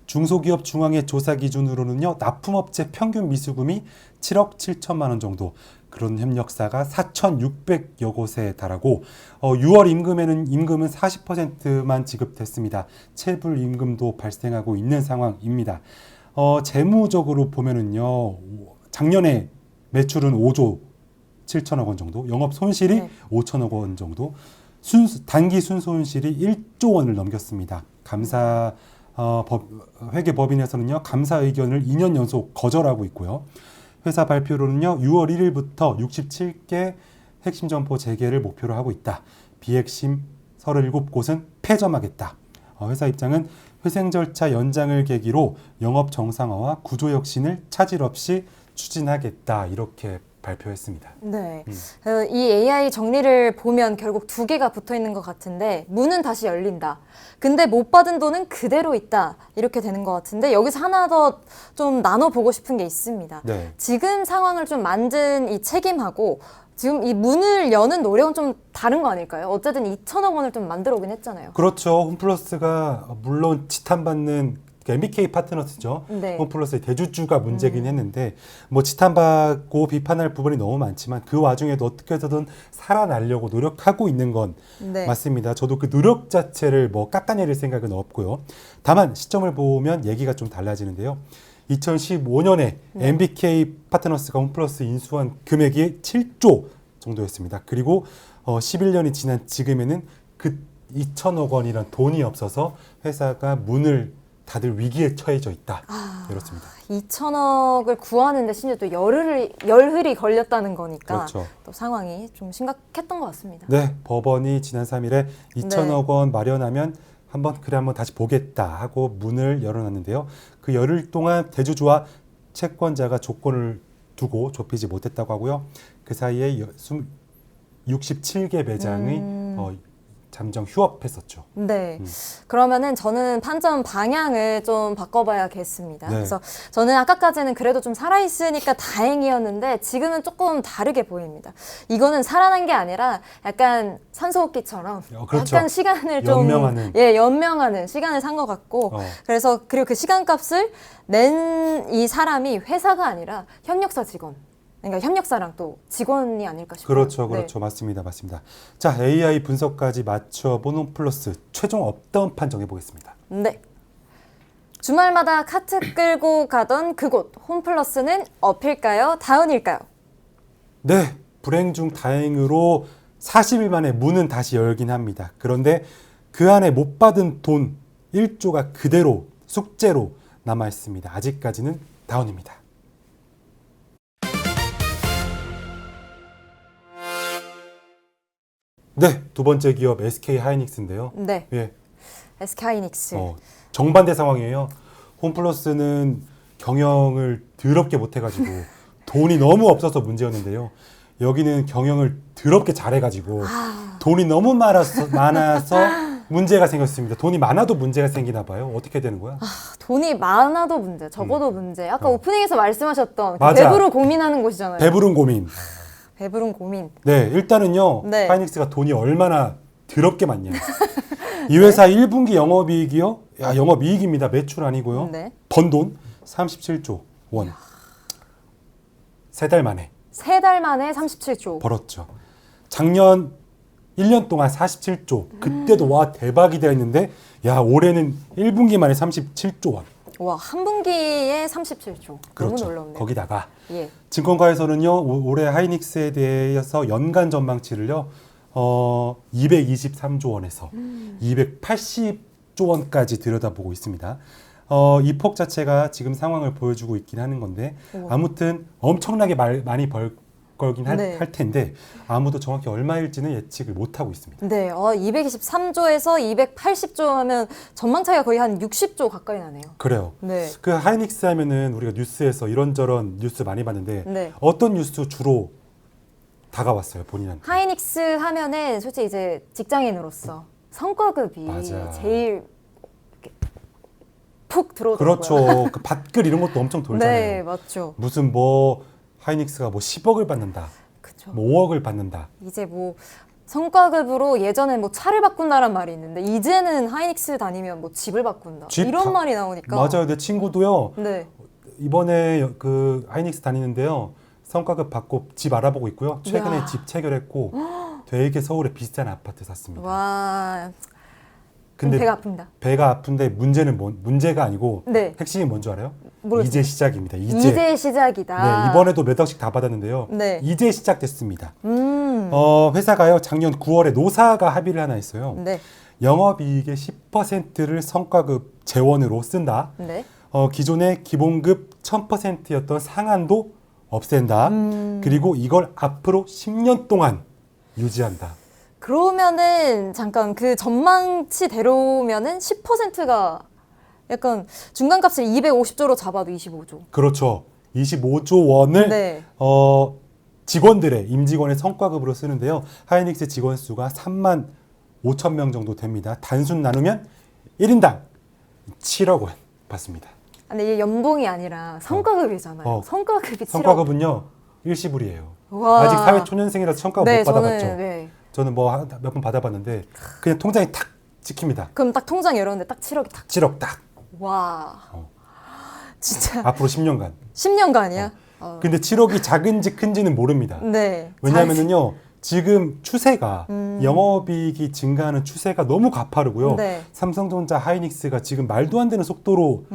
Speaker 2: 중소기업 중앙회 조사 기준으로는요. 납품업체 평균 미수금이 7억 7천만 원 정도. 그런 협력사가 4,600여 곳에 달하고 6월 임금은 40%만 지급됐습니다. 체불 임금도 발생하고 있는 상황입니다. 재무적으로 보면은요. 작년에 매출은 5조 7천억 원 정도, 영업 손실이
Speaker 1: 네.
Speaker 2: 5천억 원 정도, 단기 순손실이 1조 원을 넘겼습니다. 회계법인에서는요. 감사 의견을 2년 연속 거절하고 있고요. 회사 발표로는요. 6월 1일부터 67개 핵심 점포 재개를 목표로 하고 있다. 비핵심 37곳은 폐점하겠다. 회사 입장은 회생 절차 연장을 계기로 영업 정상화와 구조 혁신을 차질 없이 추진하겠다. 이렇게 발표했습니다.
Speaker 1: 네. 이 AI 정리를 보면 결국 두 개가 붙어 있는 것 같은데 문은 다시 열린다. 근데 못 받은 돈은 그대로 있다. 이렇게 되는 것 같은데 여기서 하나 더 좀 나눠보고 싶은 게 있습니다.
Speaker 2: 네.
Speaker 1: 지금 상황을 좀 만든 이 책임하고 지금 이 문을 여는 노력은 좀 다른 거 아닐까요? 어쨌든 2천억 원을 좀 만들어 오긴 했잖아요.
Speaker 2: 그렇죠. 홈플러스가 물론 지탄받는 MBK 파트너스죠.
Speaker 1: 네.
Speaker 2: 홈플러스의 대주주가 문제긴 했는데 뭐 지탄받고 비판할 부분이 너무 많지만 그 와중에도 어떻게 해서든 살아나려고 노력하고 있는 건
Speaker 1: 네.
Speaker 2: 맞습니다. 저도 그 노력 자체를 뭐 깎아내릴 생각은 없고요. 다만 시점을 보면 얘기가 좀 달라지는데요. 2015년에 MBK 파트너스가 홈플러스 인수한 금액이 7조 정도였습니다. 그리고 11년이 지난 지금에는 그 2천억 원이란 돈이 없어서 회사가 문을 닫을 위기에 처해져 있다. 이렇습니다.
Speaker 1: 2천억을 구하는데 심지어 또 열흘이 걸렸다는 거니까
Speaker 2: 그렇죠.
Speaker 1: 또 상황이 좀 심각했던 것 같습니다.
Speaker 2: 네, 법원이 지난 3일에 2천억 원 마련하면 한번 다시 보겠다 하고 문을 열어놨는데요. 그 열흘 동안 대주주와 채권자가 조건을 두고 좁히지 못했다고 하고요. 그 사이에 67개 매장이 잠정 휴업했었죠.
Speaker 1: 네. 그러면은 저는 판점 방향을 좀 바꿔봐야겠습니다.
Speaker 2: 네.
Speaker 1: 그래서 저는 아까까지는 그래도 좀 살아있으니까 다행이었는데 지금은 조금 다르게 보입니다. 이거는 살아난 게 아니라 약간 산소호흡기처럼
Speaker 2: 그렇죠.
Speaker 1: 약간 시간을 좀
Speaker 2: 연명하는.
Speaker 1: 연명하는 시간을 산 것 같고 그래서 그리고 그 시간값을 낸 이 사람이 회사가 아니라 협력사 직원. 그러니까 협력사랑 또 직원이 아닐까 싶어요.
Speaker 2: 그렇죠, 그렇죠. 맞습니다. 자, AI 분석까지 맞춰본 홈플러스 최종 업다운 판정해 보겠습니다.
Speaker 1: 네. 주말마다 카트 끌고 가던 그곳 홈플러스는 업일까요? 다운일까요?
Speaker 2: 네, 불행 중 다행으로 40일 만에 문은 다시 열긴 합니다. 그런데 그 안에 못 받은 돈 1조가 그대로 숙제로 남아 있습니다. 아직까지는 다운입니다. 네, 두 번째 기업 SK 하이닉스인데요.
Speaker 1: 네.
Speaker 2: 예,
Speaker 1: SK하이닉스.
Speaker 2: 정반대 상황이에요. 홈플러스는 경영을 더럽게 못해가지고 돈이 너무 없어서 문제였는데요. 여기는 경영을 더럽게 잘해가지고 돈이 너무 많아서 문제가 생겼습니다. 돈이 많아도 문제가 생기나 봐요. 어떻게 되는 거야?
Speaker 1: 돈이 많아도 문제, 적어도 문제. 아까 오프닝에서 말씀하셨던 그
Speaker 2: 맞아.
Speaker 1: 배부르 고민하는 곳이잖아요.
Speaker 2: 배부른 고민.
Speaker 1: 배부른 고민.
Speaker 2: 네, 일단은요.
Speaker 1: 네.
Speaker 2: 하이닉스가 돈이 얼마나 더럽게 많냐. 이 회사 1분기 영업이익이요? 야, 영업이익입니다. 매출 아니고요.
Speaker 1: 네.
Speaker 2: 번 돈 37조 원. 세 달 만에
Speaker 1: 3달 만에 37조.
Speaker 2: 벌었죠. 작년 1년 동안 47조. 그때도 와 대박이다 했는데 야, 올해는 1분기 만에 37조 원.
Speaker 1: 와, 한 분기에 37조.
Speaker 2: 그렇죠.
Speaker 1: 너무 놀랍네요.
Speaker 2: 거기다가
Speaker 1: 예.
Speaker 2: 증권가에서는요. 올해 하이닉스에 대해서 연간 전망치를요. 223조 원에서 280조 원까지 들여다보고 있습니다. 이 폭 자체가 지금 상황을 보여주고 있긴 하는 건데 아무튼 엄청나게 많이 벌 거긴
Speaker 1: 네.
Speaker 2: 할 텐데 아무도 정확히 얼마일지는 예측을 못하고 있습니다.
Speaker 1: 네, 223조에서 280조 하면 전망 차이가 거의 한 60조 가까이 나네요.
Speaker 2: 그래요.
Speaker 1: 네.
Speaker 2: 그 하이닉스 하면은 우리가 뉴스에서 이런저런 뉴스 많이 봤는데
Speaker 1: 네.
Speaker 2: 어떤 뉴스 주로 다가왔어요, 본인한테?
Speaker 1: 하이닉스 하면은 솔직히 이제 직장인으로서 성과급이
Speaker 2: 맞아.
Speaker 1: 제일 이렇게 푹 들어오더라고요.
Speaker 2: 그렇죠. 그 밭글 이런 것도 엄청 돌잖아요.
Speaker 1: 네, 맞죠.
Speaker 2: 무슨 뭐 하이닉스가 뭐 10억을 받는다,
Speaker 1: 그쵸.
Speaker 2: 뭐 5억을 받는다.
Speaker 1: 이제 뭐 성과급으로 예전에 뭐 차를 바꾼다란 말이 있는데 이제는 하이닉스 다니면 뭐 집을 바꾼다 이런 말이 나오니까
Speaker 2: 맞아요. 내 친구도요.
Speaker 1: 네.
Speaker 2: 이번에 그 하이닉스 다니는데요. 성과급 받고 집 알아보고 있고요. 최근에
Speaker 1: 이야.
Speaker 2: 집 체결했고 되게 서울에 비싼 아파트 샀습니다.
Speaker 1: 와,
Speaker 2: 근데
Speaker 1: 배가 아픕니다.
Speaker 2: 배가 아픈데 문제는 문제가 아니고
Speaker 1: 네.
Speaker 2: 핵심이 뭔 줄 알아요?
Speaker 1: 모르겠어요.
Speaker 2: 이제 시작입니다.
Speaker 1: 이제 시작이다.
Speaker 2: 네, 이번에도 몇 억씩 다 받았는데요.
Speaker 1: 네.
Speaker 2: 이제 시작됐습니다. 회사가요 작년 9월에 노사가 합의를 하나 했어요.
Speaker 1: 네.
Speaker 2: 영업이익의 10%를 성과급 재원으로 쓴다.
Speaker 1: 네.
Speaker 2: 기존의 기본급 1000%였던 상한도 없앤다. 그리고 이걸 앞으로 10년 동안 유지한다.
Speaker 1: 그러면은 잠깐 그 전망치대로면은 10%가 약간 중간값을 250조로 잡아도 25조.
Speaker 2: 그렇죠. 25조 원을
Speaker 1: 네.
Speaker 2: 직원들의 임직원의 성과급으로 쓰는데요. 하이닉스 직원 수가 3만 5천 명 정도 됩니다. 단순 나누면 1인당 7억 원 받습니다.
Speaker 1: 근데 이게 연봉이 아니라 성과급이잖아요. 성과급이 7억.
Speaker 2: 성과급은요 일시불이에요.
Speaker 1: 와.
Speaker 2: 아직 사회 초년생이라서 성과급
Speaker 1: 네,
Speaker 2: 못 받아봤죠.
Speaker 1: 네.
Speaker 2: 저는 뭐 몇 번 받아봤는데 그냥 통장에 탁 찍힙니다.
Speaker 1: 그럼 딱 통장 열었는데 딱 7억이 딱.
Speaker 2: 7억 딱.
Speaker 1: 와. 진짜
Speaker 2: 앞으로 10년간.
Speaker 1: 10년간이야?
Speaker 2: 근데 7억이 작은지 큰지는 모릅니다.
Speaker 1: 네.
Speaker 2: 왜냐하면은요 지금 추세가 영업이익이 증가하는 추세가 너무 가파르고요.
Speaker 1: 네.
Speaker 2: 삼성전자, 하이닉스가 지금 말도 안 되는 속도로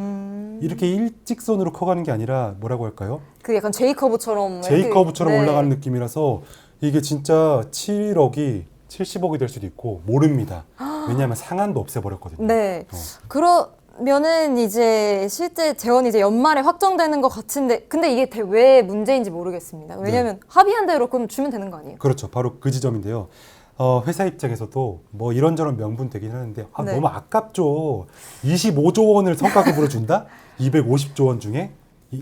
Speaker 2: 이렇게 일직선으로 커가는 게 아니라 뭐라고 할까요?
Speaker 1: 그 약간 J커브처럼
Speaker 2: J커브처럼
Speaker 1: 네.
Speaker 2: 올라가는 느낌이라서 이게 진짜 7억이 70억이 될 수도 있고 모릅니다. 왜냐하면 상한도 없애버렸거든요.
Speaker 1: 네. 그러면은 이제 실제 재원이 이제 연말에 확정되는 것 같은데 근데 이게 왜 문제인지 모르겠습니다. 왜냐면 합의한 대로 그럼 주면 되는 거 아니에요?
Speaker 2: 그렇죠. 바로 그 지점인데요. 회사 입장에서도 뭐 이런저런 명분 되긴 하는데
Speaker 1: 네.
Speaker 2: 너무 아깝죠. 25조 원을 성과급으로 준다? 250조 원 중에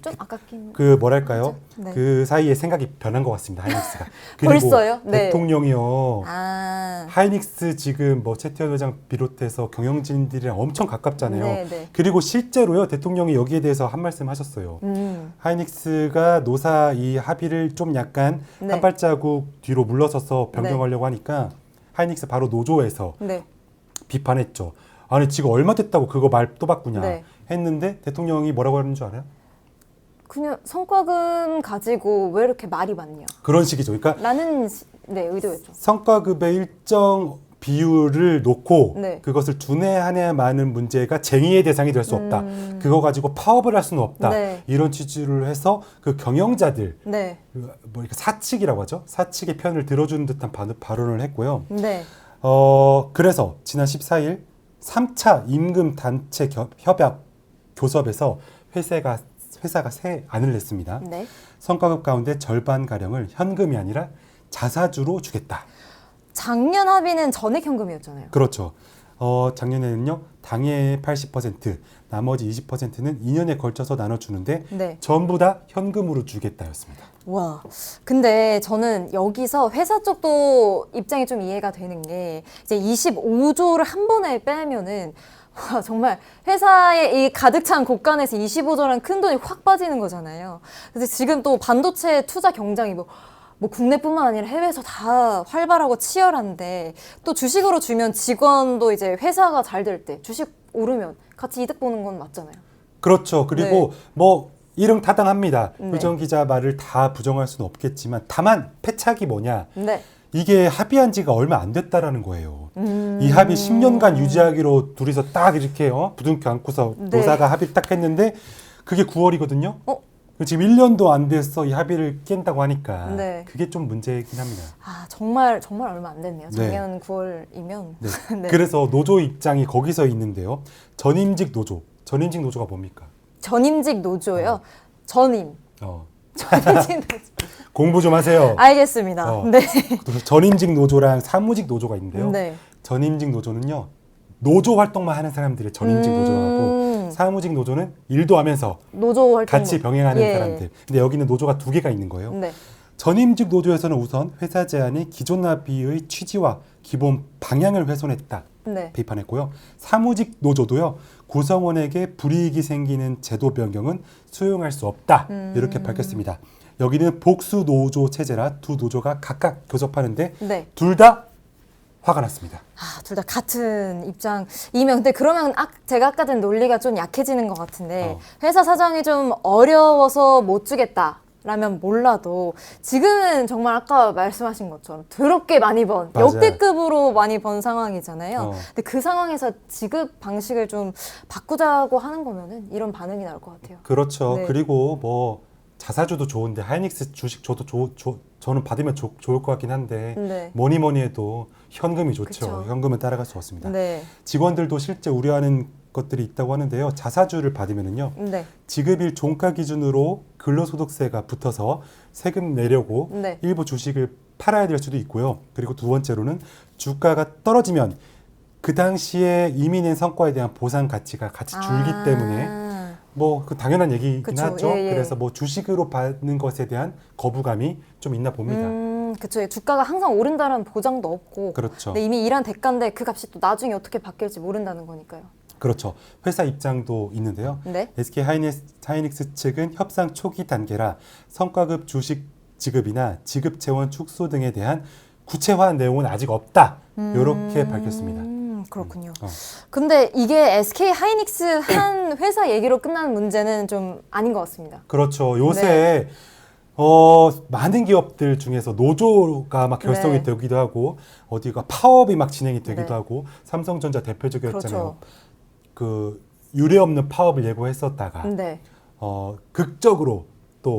Speaker 1: 좀 아깝긴.
Speaker 2: 그 뭐랄까요?
Speaker 1: 네.
Speaker 2: 그 사이에 생각이 변한 것 같습니다. 하이닉스가.
Speaker 1: 벌써요? 네.
Speaker 2: 대통령이요.
Speaker 1: 아.
Speaker 2: 하이닉스 지금 뭐 최태원 회장 비롯해서 경영진들이랑 엄청 가깝잖아요.
Speaker 1: 네, 네.
Speaker 2: 그리고 실제로요 대통령이 여기에 대해서 한 말씀 하셨어요. 하이닉스가 노사 이 합의를 좀 약간
Speaker 1: 네.
Speaker 2: 한 발자국 뒤로 물러서서 변경하려고 하니까 하이닉스 바로 노조에서
Speaker 1: 네.
Speaker 2: 비판했죠. 아니 지금 얼마 됐다고 그거 말 또 바꾸냐
Speaker 1: 네.
Speaker 2: 했는데 대통령이 뭐라고 하는 줄 알아요?
Speaker 1: 그냥 성과금 가지고 왜 이렇게 말이 많냐?
Speaker 2: 그런 식이죠. 그러니까
Speaker 1: 라는 의도였죠.
Speaker 2: 성과급의 일정 비율을 놓고
Speaker 1: 네.
Speaker 2: 그것을 두뇌하냐마는 문제가 쟁의의 대상이 될 수 없다. 그거 가지고 파업을 할 수는 없다.
Speaker 1: 네.
Speaker 2: 이런 취지를 해서 그 경영자들
Speaker 1: 네.
Speaker 2: 뭐 이렇게 사측이라고 하죠. 사측의 편을 들어주는 듯한 발언을 했고요.
Speaker 1: 네.
Speaker 2: 그래서 지난 14일 3차 임금 단체 협약 교섭에서 회사가 새 안을 냈습니다.
Speaker 1: 네.
Speaker 2: 성과급 가운데 절반 가량을 현금이 아니라 자사주로 주겠다.
Speaker 1: 작년 합의는 전액 현금이었잖아요.
Speaker 2: 그렇죠. 작년에는요 당해 80%, 나머지 20%는 2년에 걸쳐서 나눠주는데
Speaker 1: 네.
Speaker 2: 전부 다 현금으로 주겠다였습니다.
Speaker 1: 와. 근데 저는 여기서 회사 쪽도 입장이 좀 이해가 되는 게 이제 25조를 한 번에 빼면은 와, 정말 회사의 이 가득 찬 곳간에서 25조라는 큰 돈이 확 빠지는 거잖아요. 그래서 지금 또 반도체 투자 경쟁이 뭐 국내뿐만 아니라 해외에서 다 활발하고 치열한데 또 주식으로 주면 직원도 이제 회사가 잘 될 때 주식 오르면 같이 이득 보는 건 맞잖아요.
Speaker 2: 그렇죠. 그리고 뭐 일응타당합니다.
Speaker 1: 네.
Speaker 2: 의정 기자 말을 다 부정할 수는 없겠지만 다만 패착이 뭐냐?
Speaker 1: 네.
Speaker 2: 이게 합의한 지가 얼마 안 됐다라는 거예요. 이 합의 10년간 유지하기로 둘이서 딱 이렇게 부둥켜 안고서
Speaker 1: 네.
Speaker 2: 노사가 합의를 딱 했는데 그게 9월이거든요. 지금 1년도 안 됐어 이 합의를 깬다고 하니까
Speaker 1: 네.
Speaker 2: 그게 좀 문제이긴 합니다.
Speaker 1: 아, 정말 얼마 안 됐네요. 작년 9월이면.
Speaker 2: 네.
Speaker 1: 네.
Speaker 2: 그래서 노조 입장이 거기서 있는데요. 전임직 노조가 뭡니까?
Speaker 1: 전임직 노조요. 전임. 전임직 노조.
Speaker 2: 공부 좀 하세요.
Speaker 1: 알겠습니다. 네.
Speaker 2: 전임직 노조랑 사무직 노조가 있는데요.
Speaker 1: 네.
Speaker 2: 전임직 노조는요. 노조 활동만 하는 사람들의 전임직 노조라고 사무직 노조는 일도 하면서
Speaker 1: 노조 활동
Speaker 2: 같이 병행하는
Speaker 1: 예.
Speaker 2: 사람들. 근데 여기는 노조가 두 개가 있는 거예요.
Speaker 1: 네.
Speaker 2: 전임직 노조에서는 우선 회사 제안이 기존 합의의 취지와 기본 방향을 훼손했다.
Speaker 1: 네.
Speaker 2: 비판했고요. 사무직 노조도요. 구성원에게 불이익이 생기는 제도 변경은 수용할 수 없다. 이렇게 밝혔습니다. 여기는 복수 노조 체제라 두 노조가 각각 교섭하는데
Speaker 1: 네.
Speaker 2: 둘 다 화가 났습니다.
Speaker 1: 아, 둘 다 같은 입장이면 근데 그러면 제가 아까 든 논리가 좀 약해지는 것 같은데 회사 사정이 좀 어려워서 못 주겠다. 라면 몰라도 지금은 정말 아까 말씀하신 것처럼 더럽게 많이 번
Speaker 2: 맞아요.
Speaker 1: 역대급으로 많이 번 상황이잖아요. 근데 그 상황에서 지급 방식을 좀 바꾸자고 하는 거면은 이런 반응이 나올 것 같아요.
Speaker 2: 그렇죠.
Speaker 1: 네.
Speaker 2: 그리고 뭐 자사주도 좋은데 하이닉스 주식 저도 저는 받으면 좋을 것 같긴 한데
Speaker 1: 네.
Speaker 2: 뭐니 해도 현금이 좋죠.
Speaker 1: 그쵸.
Speaker 2: 현금은 따라갈 수 없습니다.
Speaker 1: 네.
Speaker 2: 직원들도 실제 우려하는 것들이 있다고 하는데요. 자사주를 받으면은요.
Speaker 1: 네.
Speaker 2: 지급일 종가 기준으로 근로소득세가 붙어서 세금 내려고
Speaker 1: 네.
Speaker 2: 일부 주식을 팔아야 될 수도 있고요. 그리고 두 번째로는 주가가 떨어지면 그 당시에 이미 낸 성과에 대한 보상 가치가 같이 줄기 때문에 뭐 그 당연한 얘기긴
Speaker 1: 그쵸.
Speaker 2: 하죠.
Speaker 1: 예, 예.
Speaker 2: 그래서 뭐 주식으로 받는 것에 대한 거부감이 좀 있나 봅니다.
Speaker 1: 그쵸. 주가가 항상 오른다는 보장도 없고.
Speaker 2: 그렇죠.
Speaker 1: 근데 이미 일한 대가인데 그 값이 또 나중에 어떻게 바뀔지 모른다는 거니까요.
Speaker 2: 그렇죠. 회사 입장도 있는데요.
Speaker 1: 네.
Speaker 2: SK 하이닉스 측은 협상 초기 단계라 성과급 주식 지급이나 지급 재원 축소 등에 대한 구체화한 내용은 아직 없다. 이렇게 밝혔습니다.
Speaker 1: 그렇군요. 근데 이게 SK 하이닉스 한 회사 얘기로 끝나는 문제는 좀 아닌 것 같습니다.
Speaker 2: 그렇죠. 요새 많은 기업들 중에서 노조가 막 결성이
Speaker 1: 네.
Speaker 2: 되기도 하고 어디가 파업이 막 진행이 되기도
Speaker 1: 네.
Speaker 2: 하고 삼성전자 대표적이었잖아요.
Speaker 1: 그렇죠.
Speaker 2: 그 유례 없는 파업을 예고했었다가
Speaker 1: 네.
Speaker 2: 극적으로 또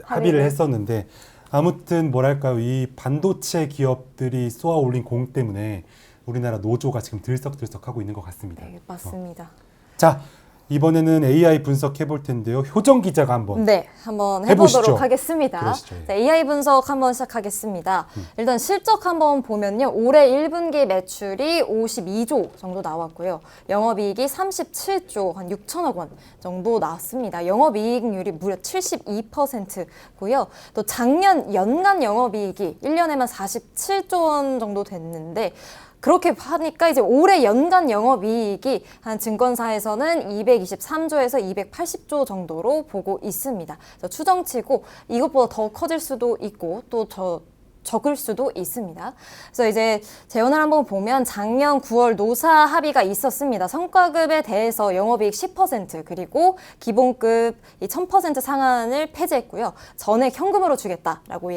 Speaker 2: 합의를
Speaker 1: 합의를.
Speaker 2: 했었는데 아무튼 뭐랄까요, 이 반도체 기업들이 쏘아 올린 공 때문에 우리나라 노조가 지금 들썩들썩하고 있는 것 같습니다.
Speaker 1: 네, 맞습니다.
Speaker 2: 자, 이번에는 AI 분석해 볼 텐데요. 효정 기자가 한번
Speaker 1: 네, 한번
Speaker 2: 해보시죠.
Speaker 1: 해보도록 하겠습니다.
Speaker 2: 그러시죠, 예.
Speaker 1: 자, AI 분석 한번 시작하겠습니다. 일단 실적 한번 보면요. 올해 1분기 매출이 52조 정도 나왔고요. 영업이익이 37조, 한 6천억 원 정도 나왔습니다. 영업이익률이 무려 72%고요. 또 작년 연간 영업이익이 1년에만 47조 원 정도 됐는데 그렇게 하니까 이제 올해 연간 영업이익이 한 증권사에서는 223조에서 280조 정도로 보고 있습니다. 그래서 추정치고 이것보다 더 커질 수도 있고 또 적을 수도 있습니다. 그래서 이제 재원을 한번 보면 작년 9월 노사 합의가 있었습니다. 성과급에 대해서 영업이익 10% 그리고 기본급 1000% 상한을 폐지했고요. 전액 현금으로 주겠다라고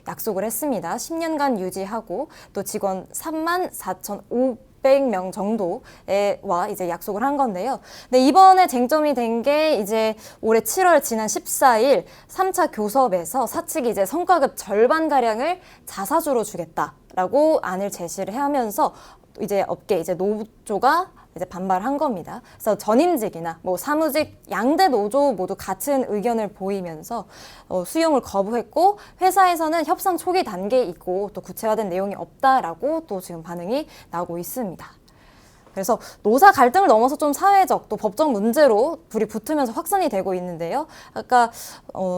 Speaker 1: 약속을 했습니다. 10년간 유지하고 또 직원 34,500명 정도와 이제 약속을 한 건데요. 근데 이번에 쟁점이 된 게 이제 올해 7월 지난 14일 3차 교섭에서 사측이 이제 성과급 절반 가량을 자사주로 주겠다라고 안을 제시를 하면서 이제 업계 이제 노조가 이제 반발한 겁니다. 그래서 전임직이나 뭐 사무직 양대 노조 모두 같은 의견을 보이면서 수용을 거부했고 회사에서는 협상 초기 단계에 있고 또 구체화된 내용이 없다라고 또 지금 반응이 나오고 있습니다. 그래서 노사 갈등을 넘어서 좀 사회적 또 법적 문제로 불이 붙으면서 확산이 되고 있는데요. 아까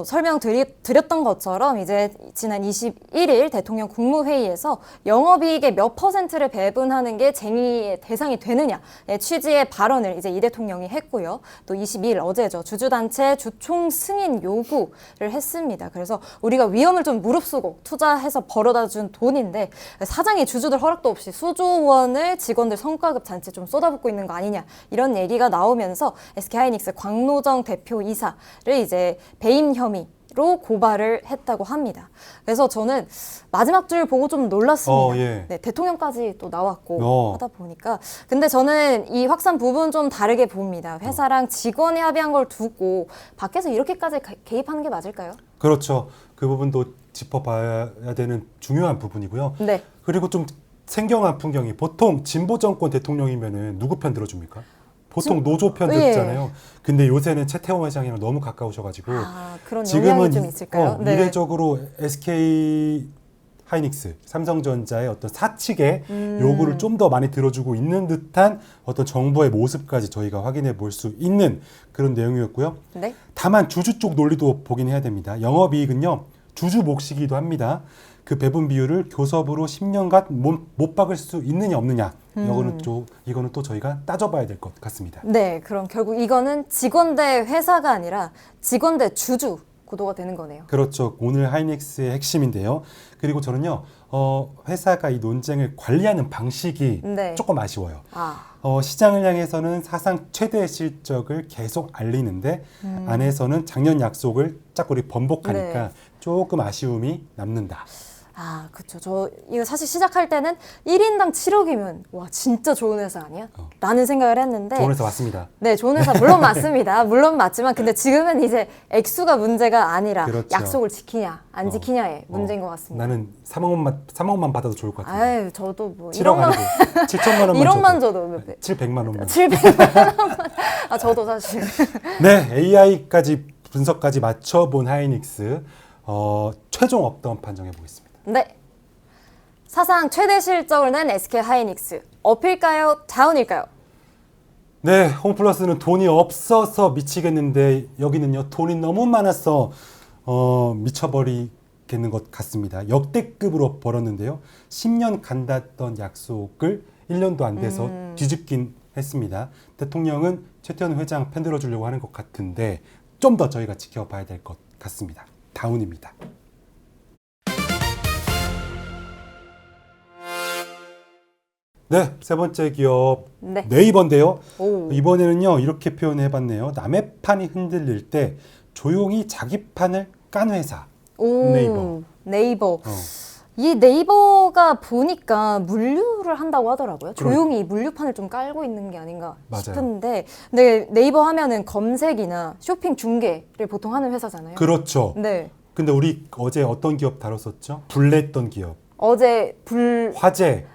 Speaker 1: 설명드렸던 것처럼 이제 지난 21일 대통령 국무회의에서 영업이익의 몇 %를 배분하는 게 쟁의의 대상이 되느냐의 취지의 발언을 이제 이 대통령이 했고요. 또 22일 어제죠. 주주단체 주총 승인 요구를 했습니다. 그래서 우리가 위험을 좀 무릅쓰고 투자해서 벌어다 준 돈인데 사장이 주주들 허락도 없이 수조 원을 직원들 성과급 잔치 좀 쏟아붓고 있는 거 아니냐 이런 얘기가 나오면서 SK하이닉스 광노정 대표이사를 이제 배임 혐의로 고발을 했다고 합니다. 그래서 저는 마지막 줄 보고 좀 놀랐습니다.
Speaker 2: 예.
Speaker 1: 네, 대통령까지 또 나왔고 하다 보니까 근데 저는 이 확산 부분 좀 다르게 봅니다. 회사랑 직원이 합의한 걸 두고 밖에서 이렇게까지 개입하는 게 맞을까요?
Speaker 2: 그렇죠. 그 부분도 짚어봐야 되는 중요한 부분이고요.
Speaker 1: 네.
Speaker 2: 그리고 좀 생경한 풍경이 보통 진보 정권 대통령이면은 누구 편 들어줍니까? 보통 노조 편 들잖아요. 근데 요새는 최태원 회장이랑 너무 가까우셔가지고
Speaker 1: 그런
Speaker 2: 지금은
Speaker 1: 영향이 좀 있을까요? 네.
Speaker 2: 이례적으로 SK 하이닉스, 삼성전자의 어떤 사측의 요구를 좀 더 많이 들어주고 있는 듯한 어떤 정부의 모습까지 저희가 확인해 볼 수 있는 그런 내용이었고요.
Speaker 1: 네.
Speaker 2: 다만 주주 쪽 논리도 보긴 해야 됩니다. 영업이익은요 주주 몫이기도 합니다. 그 배분 비율을 교섭으로 10년간 못 박을 수 있느냐 없느냐 이거는 또 저희가 따져봐야 될 것 같습니다.
Speaker 1: 네, 그럼 결국 이거는 직원 대 회사가 아니라 직원 대 주주 구도가 되는 거네요.
Speaker 2: 그렇죠. 오늘 하이닉스의 핵심인데요. 그리고 저는요 회사가 이 논쟁을 관리하는 방식이
Speaker 1: 네.
Speaker 2: 조금 아쉬워요. 시장을 향해서는 사상 최대 실적을 계속 알리는데 안에서는 작년 약속을 짝구리 번복하니까
Speaker 1: 네.
Speaker 2: 조금 아쉬움이 남는다.
Speaker 1: 그쵸. 저 이거 사실 시작할 때는 1인당 7억이면 와 진짜 좋은 회사 아니야? 라는 생각을 했는데
Speaker 2: 좋은 회사 맞습니다.
Speaker 1: 네, 좋은 회사 물론 맞습니다. 물론 맞지만 근데 지금은 이제 액수가 문제가 아니라
Speaker 2: 그렇죠.
Speaker 1: 약속을 지키냐 안 지키냐의 문제인 것 같습니다.
Speaker 2: 나는 3억만 받아도 좋을 것 같은데.
Speaker 1: 아유, 저도 뭐
Speaker 2: 7억 아니고 7천만 원만
Speaker 1: 1억만
Speaker 2: 줘도.
Speaker 1: 줘도
Speaker 2: 700만 원만.
Speaker 1: 700만 원만. 저도 사실.
Speaker 2: 네, AI까지 분석까지 맞춰본 하이닉스 최종 업다운 판정해 보겠습니다.
Speaker 1: 네. 사상 최대 실적을 낸 SK 하이닉스. 업일까요? 다운일까요?
Speaker 2: 네, 홈플러스는 돈이 없어서 미치겠는데 여기는요 돈이 너무 많아서 미쳐버리겠는 것 같습니다. 역대급으로 벌었는데요. 10년 간다던 약속을 1년도 안 돼서 뒤집긴 했습니다. 대통령은 최태원 회장 편들어 주려고 하는 것 같은데 좀 더 저희가 지켜봐야 될 것 같습니다. 다운입니다. 네, 세 번째 기업
Speaker 1: 네.
Speaker 2: 네이버인데요.
Speaker 1: 오.
Speaker 2: 이번에는요 이렇게 표현해봤네요. 남의 판이 흔들릴 때 조용히 자기 판을 깐 회사.
Speaker 1: 오.
Speaker 2: 네이버.
Speaker 1: 네이버.
Speaker 2: 어,
Speaker 1: 이 네이버가 보니까 물류를 한다고 하더라고요.
Speaker 2: 그럼-
Speaker 1: 조용히 물류판을 좀 깔고 있는 게 아닌가
Speaker 2: 맞아요.
Speaker 1: 싶은데, 근데 네이버 하면은 검색이나 쇼핑 중개를 보통 하는 회사잖아요.
Speaker 2: 그렇죠.
Speaker 1: 네.
Speaker 2: 근데 우리 어제 어떤 기업 다뤘었죠? 불냈던 기업.
Speaker 1: 어제
Speaker 2: 화재,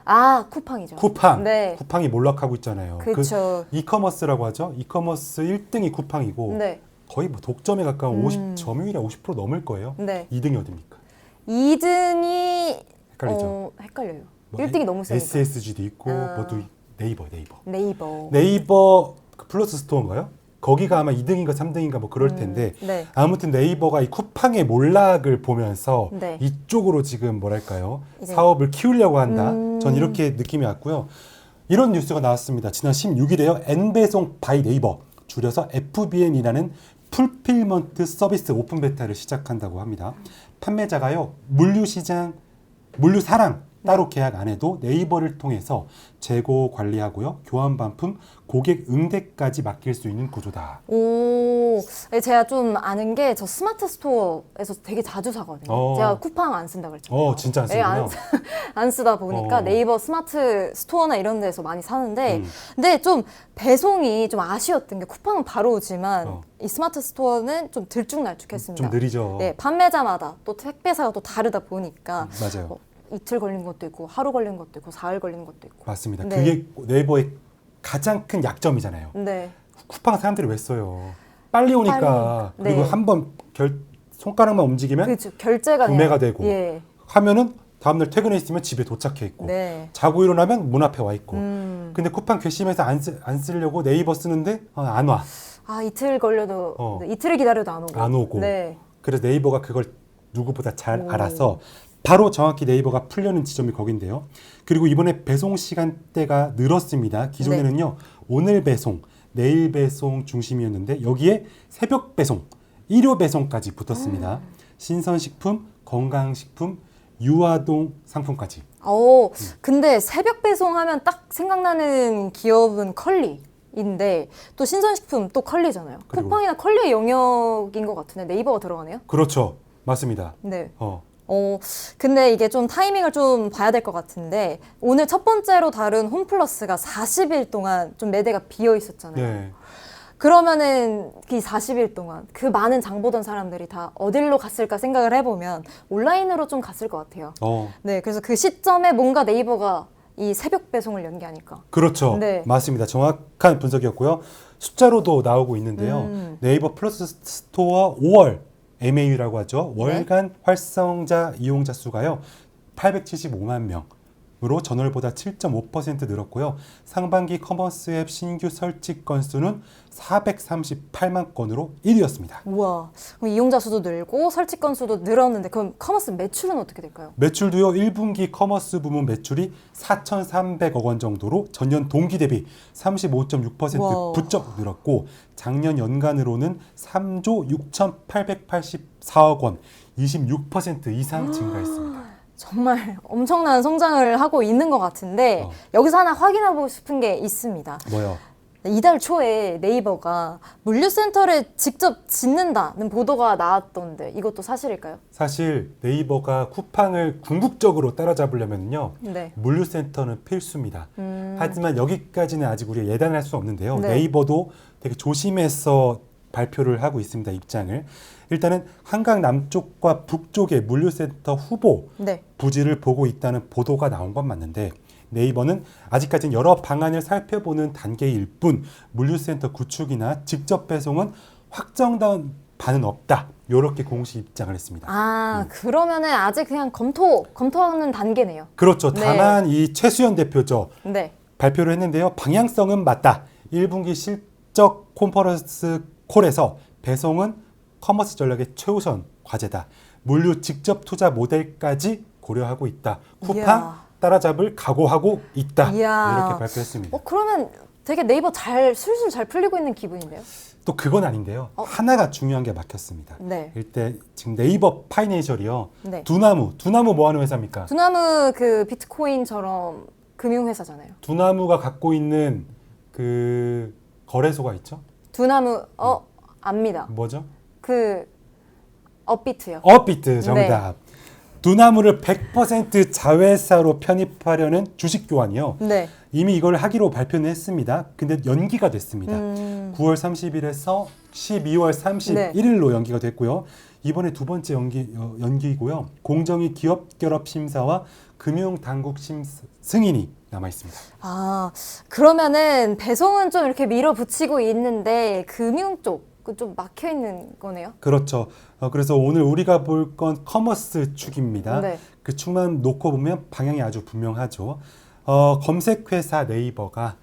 Speaker 1: 쿠팡이죠.
Speaker 2: 쿠팡.
Speaker 1: 네.
Speaker 2: 쿠팡이 몰락하고 있잖아요.
Speaker 1: 그렇죠.
Speaker 2: 그 이커머스라고 하죠. 이커머스 1등이 쿠팡이고
Speaker 1: 네.
Speaker 2: 거의 뭐 독점에 가까운 50 점유율이 50% 넘을 거예요.
Speaker 1: 네.
Speaker 2: 2등이 어딥니까?
Speaker 1: 2등이
Speaker 2: 헷갈리죠.
Speaker 1: 헷갈려요.
Speaker 2: 뭐
Speaker 1: 1등이 너무 세니까.
Speaker 2: SSG도 있고
Speaker 1: 아.
Speaker 2: 뭐도 네이버.
Speaker 1: 네이버.
Speaker 2: 그 플러스 스토어인가요? 거기가 아마 2등인가 3등인가 뭐 그럴 텐데
Speaker 1: 네.
Speaker 2: 아무튼 네이버가 이 쿠팡의 몰락을 보면서
Speaker 1: 네.
Speaker 2: 이쪽으로 지금 뭐랄까요
Speaker 1: 이제-
Speaker 2: 사업을 키우려고 한다. 전 이렇게 느낌이 왔고요. 이런 뉴스가 나왔습니다. 지난 16일에요. N배송 바이 네이버 줄여서 FBN이라는 풀필먼트 서비스 오픈 베타를 시작한다고 합니다. 판매자가요 물류사랑 따로 계약 안 해도 네이버를 통해서 재고 관리하고요 교환 반품 고객 응대까지 맡길 수 있는 구조다.
Speaker 1: 오, 제가 좀 아는 게 저 스마트 스토어에서 되게 자주 사거든요. 제가 쿠팡 안 쓴다 그랬잖아요.
Speaker 2: 진짜 안
Speaker 1: 네,
Speaker 2: 쓰는군요.
Speaker 1: 안 쓰다 보니까
Speaker 2: 어.
Speaker 1: 네이버 스마트 스토어나 이런 데서 많이 사는데, 근데 좀 배송이 좀 아쉬웠던 게 쿠팡은 바로 오지만 이 스마트 스토어는 좀 들쭉날쭉했습니다.
Speaker 2: 좀 느리죠.
Speaker 1: 네, 판매자마다 또 택배사가 또 다르다 보니까
Speaker 2: 맞아요.
Speaker 1: 뭐 이틀 걸린 것도 있고 하루 걸린 것도 있고 사흘 걸린 것도 있고.
Speaker 2: 맞습니다.
Speaker 1: 네.
Speaker 2: 그게 네이버의 가장 큰 약점이잖아요.
Speaker 1: 네.
Speaker 2: 쿠팡 사람들이 왜 써요? 빨리 오니까.
Speaker 1: 빨리.
Speaker 2: 그리고
Speaker 1: 네.
Speaker 2: 한번 손가락만 움직이면
Speaker 1: 그렇죠. 결제가
Speaker 2: 구매가
Speaker 1: 그냥-
Speaker 2: 되고
Speaker 1: 예.
Speaker 2: 하면은 다음날 퇴근해 있으면 집에 도착해 있고
Speaker 1: 네.
Speaker 2: 자고 일어나면 문 앞에 와 있고 근데 쿠팡 괘씸해서 안 쓰려고 네이버 쓰는데 안 와.
Speaker 1: 이틀 걸려도 네, 이틀을 기다려도 안 오고.
Speaker 2: 안 오고.
Speaker 1: 네.
Speaker 2: 그래서 네이버가 그걸 누구보다 잘
Speaker 1: 오.
Speaker 2: 알아서 바로 정확히 네이버가 풀려는 지점이 거긴데요. 그리고 이번에 배송 시간대가 늘었습니다. 기존에는요. 오늘 배송, 내일 배송 중심이었는데 여기에 새벽 배송, 일요 배송까지 붙었습니다. 신선식품, 건강식품, 유아동 상품까지.
Speaker 1: 근데 새벽 배송하면 딱 생각나는 기업은 컬리인데 또 신선식품 또 컬리잖아요.
Speaker 2: 그리고-
Speaker 1: 쿠팡이나 컬리의 영역인 것 같은데 네이버가 들어가네요.
Speaker 2: 그렇죠. 맞습니다.
Speaker 1: 네.
Speaker 2: 어.
Speaker 1: 근데 이게 좀 타이밍을 좀 봐야 될 것 같은데 오늘 첫 번째로 다룬 홈플러스가 40일 동안 좀 매대가 비어 있었잖아요.
Speaker 2: 네.
Speaker 1: 그러면은 이 40일 동안 그 많은 장 보던 사람들이 다 어디로 갔을까 생각을 해보면 온라인으로 좀 갔을 것 같아요. 네, 그래서 그 시점에 뭔가 네이버가 이 새벽 배송을 연 게 아닐까.
Speaker 2: 그렇죠.
Speaker 1: 네.
Speaker 2: 맞습니다. 정확한 분석이었고요. 숫자로도 나오고 있는데요. 네이버 플러스 스토어 5월 MAU라고 하죠. 월간 활성자 이용자 수가요. 875만 명으로 전월보다 7.5% 늘었고요. 상반기 커머스 앱 신규 설치 건수는 438만 건으로 1위였습니다.
Speaker 1: 우와, 그럼 이용자 수도 늘고 설치 건수도 늘었는데 그럼 커머스 매출은 어떻게 될까요?
Speaker 2: 매출도요. 1분기 커머스 부문 매출이 4,300억 원 정도로 전년 동기 대비 35.6%
Speaker 1: 와우.
Speaker 2: 부쩍 늘었고 작년 연간으로는 3조 6,884억 원 26% 이상 증가했습니다.
Speaker 1: 정말 엄청난 성장을 하고 있는 것 같은데 여기서 하나 확인하고 싶은 게 있습니다.
Speaker 2: 뭐요?
Speaker 1: 이달 초에 네이버가 물류센터를 직접 짓는다는 보도가 나왔던데 이것도 사실일까요?
Speaker 2: 사실 네이버가 쿠팡을 궁극적으로 따라잡으려면요.
Speaker 1: 네.
Speaker 2: 물류센터는 필수입니다. 하지만 여기까지는 아직 우리가 예단할 수 없는데요.
Speaker 1: 네.
Speaker 2: 네이버도 되게 조심해서 발표를 하고 있습니다. 입장을. 일단은 한강 남쪽과 북쪽의 물류센터 후보
Speaker 1: 네.
Speaker 2: 부지를 보고 있다는 보도가 나온 건 맞는데 네이버는 아직까지는 여러 방안을 살펴보는 단계일 뿐 물류센터 구축이나 직접 배송은 확정된 바는 없다. 이렇게 공식 입장을 했습니다.
Speaker 1: 그러면은 아직 그냥 검토하는 단계네요.
Speaker 2: 그렇죠.
Speaker 1: 네.
Speaker 2: 다만 이 최수연 대표죠.
Speaker 1: 네.
Speaker 2: 발표를 했는데요. 방향성은 맞다. 1분기 실적 컨퍼런스 콜에서 배송은 커머스 전략의 최우선 과제다. 물류 직접 투자 모델까지 고려하고 있다. 쿠팡
Speaker 1: 이야.
Speaker 2: 따라잡을 각오하고 있다.
Speaker 1: 이야.
Speaker 2: 이렇게 발표했습니다.
Speaker 1: 그러면 되게 네이버 술술 잘 풀리고 있는 기분인데요?
Speaker 2: 또 그건 아닌데요. 하나가 중요한 게 막혔습니다.
Speaker 1: 네.
Speaker 2: 일단 지금 네이버 파이낸셜이요.
Speaker 1: 네.
Speaker 2: 두나무 뭐 하는 회사입니까?
Speaker 1: 두나무 그 비트코인처럼 금융회사잖아요.
Speaker 2: 두나무가 갖고 있는 그 거래소가 있죠?
Speaker 1: 두나무, 압니다.
Speaker 2: 뭐죠?
Speaker 1: 그, 업비트요.
Speaker 2: 업비트 정답. 두나무를 100% 자회사로 편입하려는 주식 교환이요.
Speaker 1: 네.
Speaker 2: 이미 이걸 하기로 발표는 했습니다. 근데 연기가 됐습니다. 9월 30일에서 12월 31일로 연기가 됐고요. 이번에 두 번째 연기고요. 공정위 기업 결합 심사와 금융 당국 승인이 남아 있습니다.
Speaker 1: 아, 그러면은 배송은 좀 이렇게 밀어붙이고 있는데 금융 쪽 좀 막혀 있는 거네요.
Speaker 2: 그렇죠. 그래서 오늘 우리가 볼 건 커머스 축입니다.
Speaker 1: 네.
Speaker 2: 그 축만 놓고 보면 방향이 아주 분명하죠. 검색회사 네이버가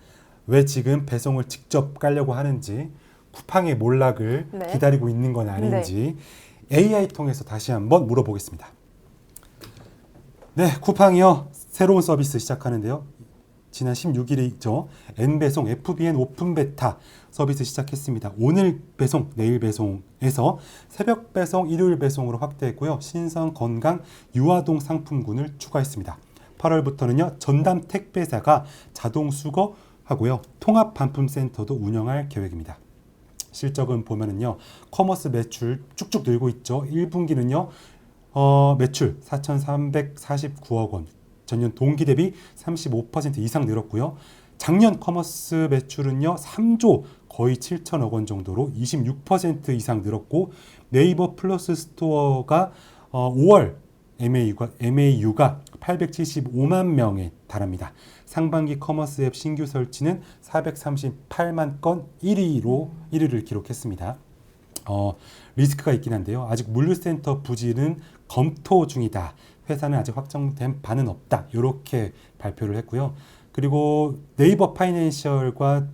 Speaker 2: 왜 지금 배송을 직접 깔려고 하는지, 쿠팡의 몰락을
Speaker 1: 네.
Speaker 2: 기다리고 있는 건 아닌지 AI 통해서 다시 한번 물어보겠습니다. 네, 쿠팡이요. 새로운 서비스 시작하는데요. 지난 16일이죠. N배송 FBN 오픈 베타 서비스 시작했습니다. 오늘 배송, 내일 배송에서 새벽 배송, 일요일 배송으로 확대했고요. 신선 건강 유아동 상품군을 추가했습니다. 8월부터는요. 전담 택배사가 자동 수거하고요. 통합 반품센터도 운영할 계획입니다. 실적은 보면은요. 커머스 매출 쭉쭉 늘고 있죠. 1분기는요. 매출 4,349억 원. 전년 동기 대비 35% 이상 늘었고요. 작년 커머스 매출은요. 3조 거의 7천억 원 정도로 26% 이상 늘었고 네이버 플러스 스토어가 5월 MAU가 875만 명에 달합니다. 상반기 커머스 앱 신규 설치는 438만 건 1위를 기록했습니다. 리스크가 있긴 한데요. 아직 물류센터 부지는 검토 중이다. 회사는 아직 확정된 바는 없다. 이렇게 발표를 했고요. 그리고 네이버 파이낸셜과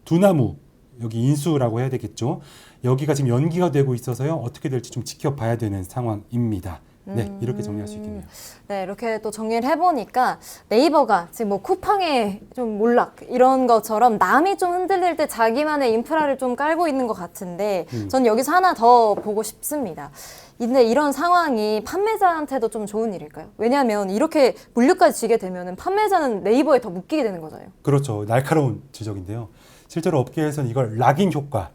Speaker 2: 두나무, 여기 인수라고 해야 되겠죠. 여기가 지금 연기가 되고 있어서요. 어떻게 될지 좀 지켜봐야 되는 상황입니다. 네, 이렇게 정리할 수 있겠네요.
Speaker 1: 네, 이렇게 또 정리를 해보니까 네이버가 지금 뭐 쿠팡의 좀 몰락 이런 것처럼 남이 좀 흔들릴 때 자기만의 인프라를 좀 깔고 있는 것 같은데 전 여기서 하나 더 보고 싶습니다. 근데 이런 상황이 판매자한테도 좀 좋은 일일까요? 왜냐하면 이렇게 물류까지 지게 되면 판매자는 네이버에 더 묶이게 되는 거잖아요.
Speaker 2: 그렇죠. 날카로운 지적인데요. 실제로 업계에서는 이걸 락인 효과,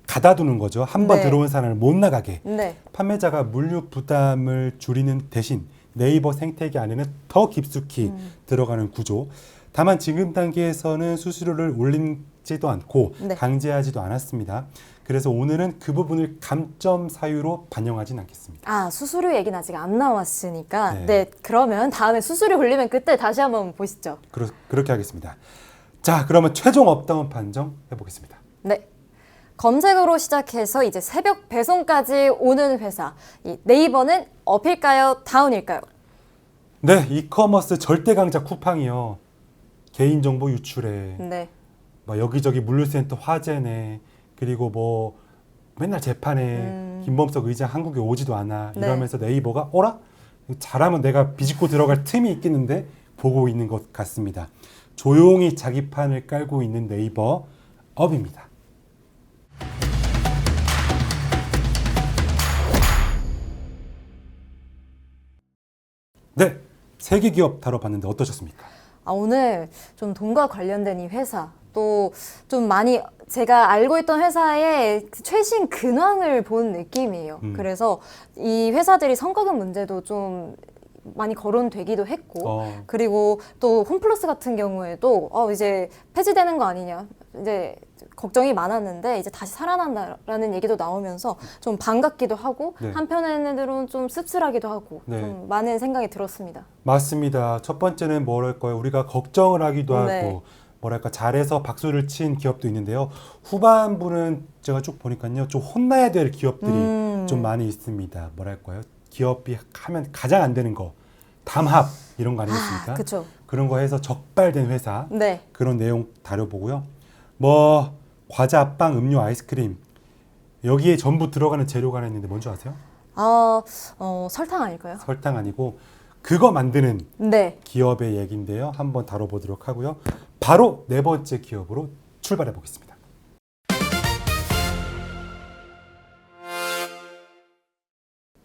Speaker 2: 가다두는 거죠. 한번
Speaker 1: 네.
Speaker 2: 들어온 사람을 못 나가게.
Speaker 1: 네.
Speaker 2: 판매자가 물류 부담을 줄이는 대신 네이버 생태계 안에는 더 깊숙이 들어가는 구조. 다만 지금 단계에서는 수수료를 올리지도 않고
Speaker 1: 네.
Speaker 2: 강제하지도 않았습니다. 그래서 오늘은 그 부분을 감점 사유로 반영하진 않겠습니다.
Speaker 1: 아, 수수료 얘기는 아직 안 나왔으니까
Speaker 2: 네.
Speaker 1: 네, 그러면 다음에 수수료 올리면 그때 다시 한번 보시죠.
Speaker 2: 그렇게 하겠습니다. 자, 그러면 최종 업다운 판정 해보겠습니다.
Speaker 1: 네. 검색으로 시작해서 이제 새벽 배송까지 오는 회사. 이 네이버는 업일까요? 다운일까요?
Speaker 2: 네, 이커머스 절대 강자 쿠팡이요. 개인정보 유출에
Speaker 1: 네.
Speaker 2: 뭐 여기저기 물류센터 화재네. 그리고 뭐 맨날 재판에 김범석 의장 한국에 오지도 않아.
Speaker 1: 네.
Speaker 2: 이러면서 네이버가 어라? 잘하면 내가 비집고 들어갈 틈이 있겠는데 보고 있는 것 같습니다. 조용히 자기 판을 깔고 있는 네이버 업입니다. 네, 세계 기업 다뤄봤는데 어떠셨습니까?
Speaker 1: 아, 오늘 좀 돈과 관련된 이 회사 또 좀 많이 제가 알고 있던 회사의 최신 근황을 본 느낌이에요. 그래서 이 회사들이 성과급 문제도 좀 많이 거론되기도 했고 그리고 또 홈플러스 같은 경우에도 이제 폐지되는 거 아니냐 이제 걱정이 많았는데 이제 다시 살아난다라는 얘기도 나오면서 좀 반갑기도 하고
Speaker 2: 네.
Speaker 1: 한편으로는 좀 씁쓸하기도 하고
Speaker 2: 네.
Speaker 1: 좀 많은 생각이 들었습니다.
Speaker 2: 맞습니다. 첫 번째는 뭐랄까요? 우리가 걱정을 하기도
Speaker 1: 네.
Speaker 2: 하고 뭐랄까 잘해서 박수를 친 기업도 있는데요. 후반부는 제가 쭉 보니까요. 좀 혼나야 될 기업들이 좀 많이 있습니다. 뭐랄까요? 기업이 하면 가장 안 되는 거 담합 이런 거 아니겠습니까?
Speaker 1: 그렇죠.
Speaker 2: 그런 거 해서 적발된 회사
Speaker 1: 네.
Speaker 2: 그런 내용 다뤄보고요. 뭐 과자, 빵, 음료, 아이스크림 여기에 전부 들어가는 재료가 하나 있는데 뭔지 아세요?
Speaker 1: 설탕 아닐까요?
Speaker 2: 설탕 아니고 그거 만드는
Speaker 1: 네.
Speaker 2: 기업의 얘기인데요. 한번 다뤄보도록 하고요. 바로 네 번째 기업으로 출발해 보겠습니다.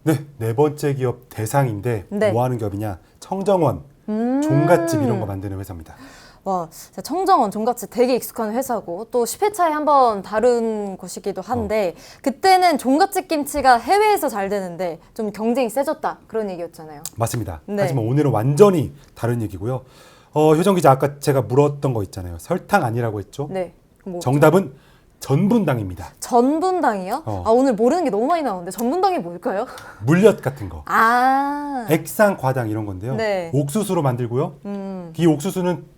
Speaker 2: 네, 네 번째 기업 대상인데
Speaker 1: 네.
Speaker 2: 뭐 하는 기업이냐? 청정원, 종갓집 이런 거 만드는 회사입니다.
Speaker 1: 와, 진짜 청정원, 종갓집 되게 익숙한 회사고 또 10회차에 한번 다룬 곳이기도 한데 그때는 종갓집 김치가 해외에서 잘 되는데 좀 경쟁이 세졌다 그런 얘기였잖아요.
Speaker 2: 맞습니다.
Speaker 1: 네.
Speaker 2: 하지만 오늘은 완전히 다른 얘기고요. 효정 기자 아까 제가 물었던 거 있잖아요. 설탕 아니라고 했죠?
Speaker 1: 네. 뭐
Speaker 2: 정답은 전분당입니다.
Speaker 1: 전분당이요? 오늘 모르는 게 너무 많이 나오는데 전분당이 뭘까요?
Speaker 2: 물엿 같은 거.
Speaker 1: 아.
Speaker 2: 액상 과당 이런 건데요.
Speaker 1: 네.
Speaker 2: 옥수수로 만들고요. 이 옥수수는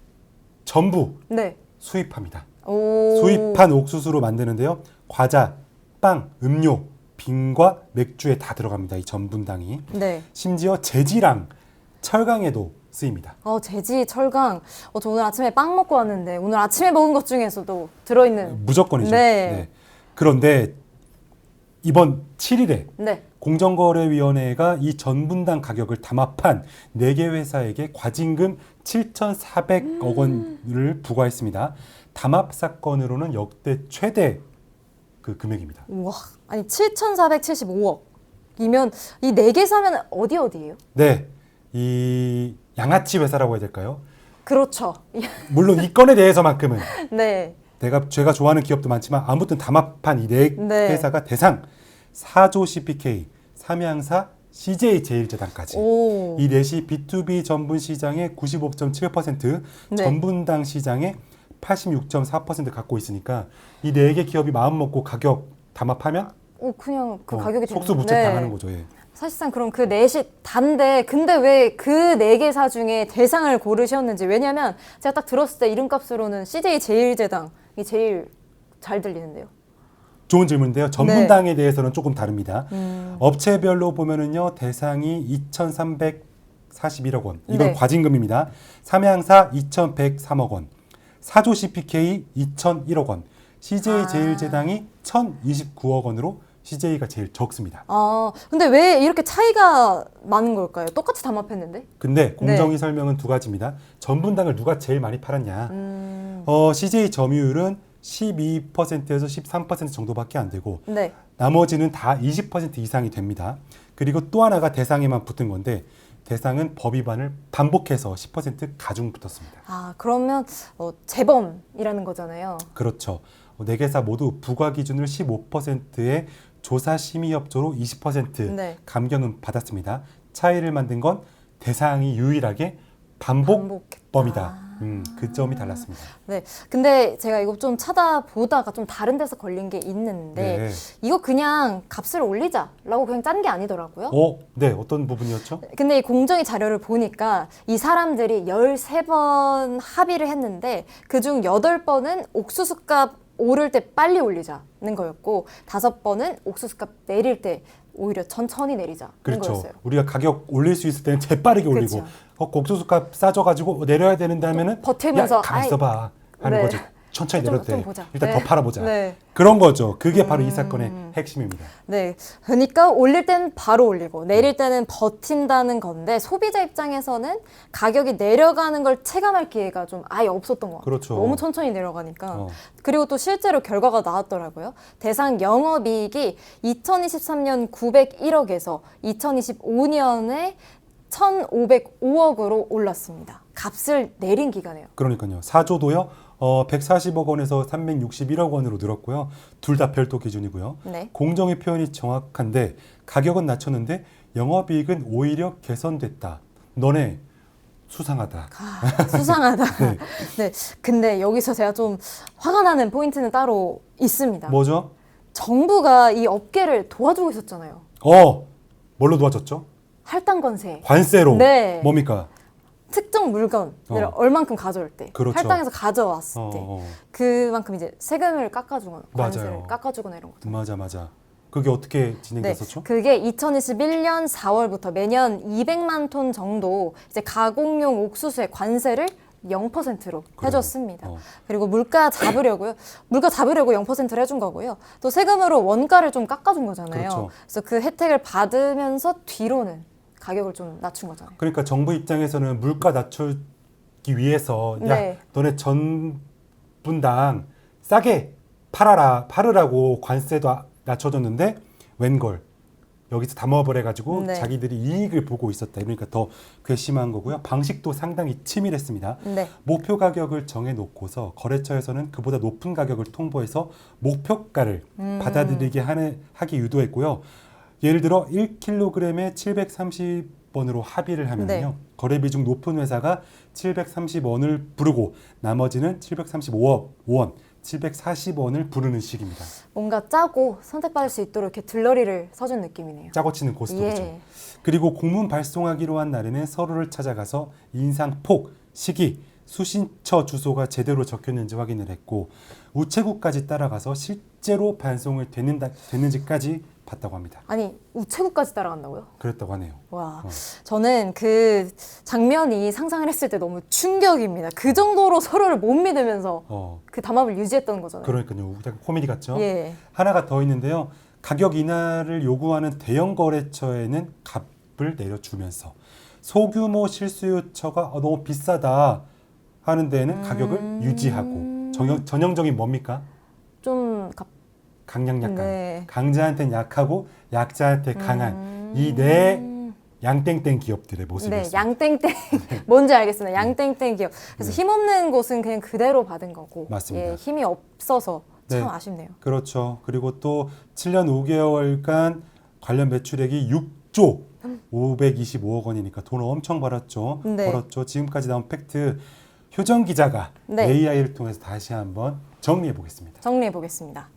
Speaker 2: 전부
Speaker 1: 네.
Speaker 2: 수입합니다.
Speaker 1: 오.
Speaker 2: 수입한 옥수수로 만드는데요. 과자, 빵, 음료, 빙과 맥주에 다 들어갑니다. 이 전분당이.
Speaker 1: 네.
Speaker 2: 심지어 제지랑 철강에도 쓰입니다.
Speaker 1: 제지, 철강. 저 오늘 아침에 빵 먹고 왔는데 오늘 아침에 먹은 것 중에서도 들어있는.
Speaker 2: 무조건이죠.
Speaker 1: 네.
Speaker 2: 그런데 이번 7일에
Speaker 1: 네.
Speaker 2: 공정거래위원회가 이 전분당 가격을 담합한 4개 회사에게 과징금 7,400억 원을 부과했습니다. 담합 사건으로는 역대 최대 그 금액입니다.
Speaker 1: 우와. 아니 7,475억이면 이 4개 사면 어디예요?
Speaker 2: 네, 이 양아치 회사라고 해야 될까요?
Speaker 1: 그렇죠.
Speaker 2: 물론 이 건에 대해서만큼은
Speaker 1: 네.
Speaker 2: 제가 좋아하는 기업도 많지만 아무튼 담합한 이 4
Speaker 1: 네.
Speaker 2: 회사가 대상 4조 CPK, 삼양사, CJ제일제당까지
Speaker 1: 오.
Speaker 2: 이 넷이 B2B 전분 시장의 95.7%,
Speaker 1: 네.
Speaker 2: 전분당 시장의 86.4% 갖고 있으니까 이 4개 기업이 마음 먹고 가격 담합하면
Speaker 1: 그냥 그 가격이
Speaker 2: 속수무책
Speaker 1: 되는데.
Speaker 2: 당하는 거죠. 예.
Speaker 1: 사실상 그럼 그 넷이 단데 근데 왜 그 4개사 중에 대상을 고르셨는지 왜냐면 제가 딱 들었을 때 이름값으로는 CJ 제일제당이 제일 잘 들리는데요.
Speaker 2: 좋은 질문인데요. 전분당에 대해서는 조금 다릅니다.
Speaker 1: 음.
Speaker 2: 업체별로 보면은요, 대상이 2,341억 원. 이건
Speaker 1: 네.
Speaker 2: 과징금입니다. 삼양사 2,103억 원. 사조 CPK 2,001억 원. CJ 제일제당이 1,029억 원으로 CJ가 제일 적습니다.
Speaker 1: 근데 왜 이렇게 차이가 많은 걸까요? 똑같이 담합했는데?
Speaker 2: 근데 공정위 설명은 두 가지입니다. 전분당을 누가 제일 많이 팔았냐. CJ 점유율은 12%에서 13% 정도밖에 안 되고
Speaker 1: 네.
Speaker 2: 나머지는 다 20% 이상이 됩니다. 그리고 또 하나가 대상에만 붙은 건데 대상은 법 위반을 반복해서 10% 가중 붙었습니다.
Speaker 1: 그러면 재범이라는 거잖아요.
Speaker 2: 그렇죠. 4개사 모두 부과 기준을 15%의 조사 심의 협조로 20%
Speaker 1: 네.
Speaker 2: 감경은 받았습니다. 차이를 만든 건 대상이 유일하게 반복범이다. 그 점이 달랐습니다.
Speaker 1: 네. 근데 제가 이거 좀 찾아보다가 좀 다른 데서 걸린 게 있는데
Speaker 2: 네.
Speaker 1: 이거 그냥 값을 올리자라고 그냥 짠 게 아니더라고요.
Speaker 2: 네. 어떤 부분이었죠?
Speaker 1: 근데 이 공정위 자료를 보니까 이 사람들이 13번 합의를 했는데 그중 8번은 옥수수값 오를 때 빨리 올리자는 거였고 5번은 옥수수값 내릴 때 오히려 천천히 내리자는
Speaker 2: 그렇죠.
Speaker 1: 거였어요.
Speaker 2: 우리가 가격 올릴 수 있을 때는 재빠르게 올리고
Speaker 1: 그렇죠.
Speaker 2: 옥수수값 싸져가지고 내려야 되는데 하면은
Speaker 1: 버티면서
Speaker 2: 야, 가만 있어봐 하는
Speaker 1: 네.
Speaker 2: 거죠. 천천히
Speaker 1: 좀
Speaker 2: 내려도 돼.
Speaker 1: 보자.
Speaker 2: 일단
Speaker 1: 네.
Speaker 2: 더 팔아보자.
Speaker 1: 네.
Speaker 2: 그런 거죠. 그게 바로 이 사건의 핵심입니다.
Speaker 1: 네, 그러니까 올릴 때는 바로 올리고 내릴 때는 버틴다는 건데 소비자 입장에서는 가격이 내려가는 걸 체감할 기회가 좀 아예 없었던 것 같아요.
Speaker 2: 그렇죠.
Speaker 1: 너무 천천히 내려가니까.
Speaker 2: 어.
Speaker 1: 그리고 또 실제로 결과가 나왔더라고요. 대상 영업이익이 2023년 901억에서 2025년에 1,505억으로 올랐습니다. 값을 내린 기간이에요.
Speaker 2: 그러니까요. 4조도요. 140억 원에서 361억 원으로 늘었고요. 둘 다 별도 기준이고요.
Speaker 1: 네.
Speaker 2: 공정의 표현이 정확한데 가격은 낮췄는데 영업이익은 오히려 개선됐다. 너네 수상하다.
Speaker 1: 수상하다. 네. 근데 여기서 제가 좀 화가 나는 포인트는 따로 있습니다.
Speaker 2: 뭐죠?
Speaker 1: 정부가 이 업계를 도와주고 있었잖아요.
Speaker 2: 뭘로 도와줬죠?
Speaker 1: 할당 관세.
Speaker 2: 관세로.
Speaker 1: 네.
Speaker 2: 뭡니까?
Speaker 1: 특정 물건을 얼만큼 가져올 때,
Speaker 2: 그렇죠.
Speaker 1: 할당해서 가져왔을 때, 그만큼 이제 세금을 깎아주거나 관세를
Speaker 2: 맞아요.
Speaker 1: 깎아주거나 이런 거.
Speaker 2: 맞아. 그게 어떻게 진행됐었죠?
Speaker 1: 그게 2021년 4월부터 매년 200만 톤 정도 이제 가공용 옥수수의 관세를 0%로
Speaker 2: 그래요.
Speaker 1: 해줬습니다. 그리고 물가 잡으려고 0%를 해준 거고요. 또 세금으로 원가를 좀 깎아준 거잖아요.
Speaker 2: 그렇죠.
Speaker 1: 그래서 그 혜택을 받으면서 뒤로는 가격을 좀 낮춘 거잖아요.
Speaker 2: 그러니까 정부 입장에서는 물가 낮추기 위해서
Speaker 1: 네.
Speaker 2: 야 너네 전 분당 싸게 팔으라고 관세도 낮춰줬는데 웬걸 여기서 담합을 해가지고
Speaker 1: 네.
Speaker 2: 자기들이 이익을 보고 있었다. 그러니까 더 괘씸한 거고요. 방식도 상당히 치밀했습니다.
Speaker 1: 네. 목표
Speaker 2: 가격을 정해놓고서 거래처에서는 그보다 높은 가격을 통보해서 목표가를 받아들이게 하게 유도했고요. 예를 들어 1kg에 730원으로 합의를 하면요.
Speaker 1: 네.
Speaker 2: 거래비 중 높은 회사가 730원을 부르고 나머지는 735원, 740원을 부르는 식입니다. 뭔가
Speaker 1: 짜고 선택받을 수 있도록 이렇게 들러리를 서준 느낌이네요.
Speaker 2: 짜고 치는 고스톱이죠.
Speaker 1: 예.
Speaker 2: 그리고 공문 발송하기로 한 날에는 서로를 찾아가서 인상폭, 시기, 수신처 주소가 제대로 적혔는지 확인을 했고 우체국까지 따라가서 실제로 발송을 됐는지까지 봤다고 합니다.
Speaker 1: 아니 우체국까지 따라간다고요?
Speaker 2: 그랬다고 하네요.
Speaker 1: 와, 저는 그 장면이 상상을 했을 때 너무 충격입니다. 그 정도로 서로를 못 믿으면서 그 담합을 유지했던 거잖아요.
Speaker 2: 그러니까요. 약간 코미디 같죠?
Speaker 1: 예.
Speaker 2: 하나가 더 있는데요. 가격 인하를 요구하는 대형 거래처에는 값을 내려주면서 소규모 실수요처가 너무 비싸다 하는 데에는 가격을 유지하고 전형적인 뭡니까?
Speaker 1: 좀
Speaker 2: 강약약강.
Speaker 1: 네.
Speaker 2: 강자한테는 약하고 약자한테 강한 이 네 양땡땡 기업들의 모습이었습니다.
Speaker 1: 네, 양땡땡 뭔지 알겠습니다. 양땡땡 기업. 그래서 힘없는 곳은 그냥 그대로 받은 거고,
Speaker 2: 맞습니다.
Speaker 1: 예, 힘이 없어서 참
Speaker 2: 네.
Speaker 1: 아쉽네요.
Speaker 2: 그렇죠. 그리고 또 7년 5개월간 관련 매출액이 6조 525억 원이니까 돈 엄청 벌었죠.
Speaker 1: 네.
Speaker 2: 벌었죠. 지금까지 나온 팩트 효정 기자가
Speaker 1: 네.
Speaker 2: AI를 통해서 다시 한번 정리해 보겠습니다.
Speaker 1: 정리해 보겠습니다.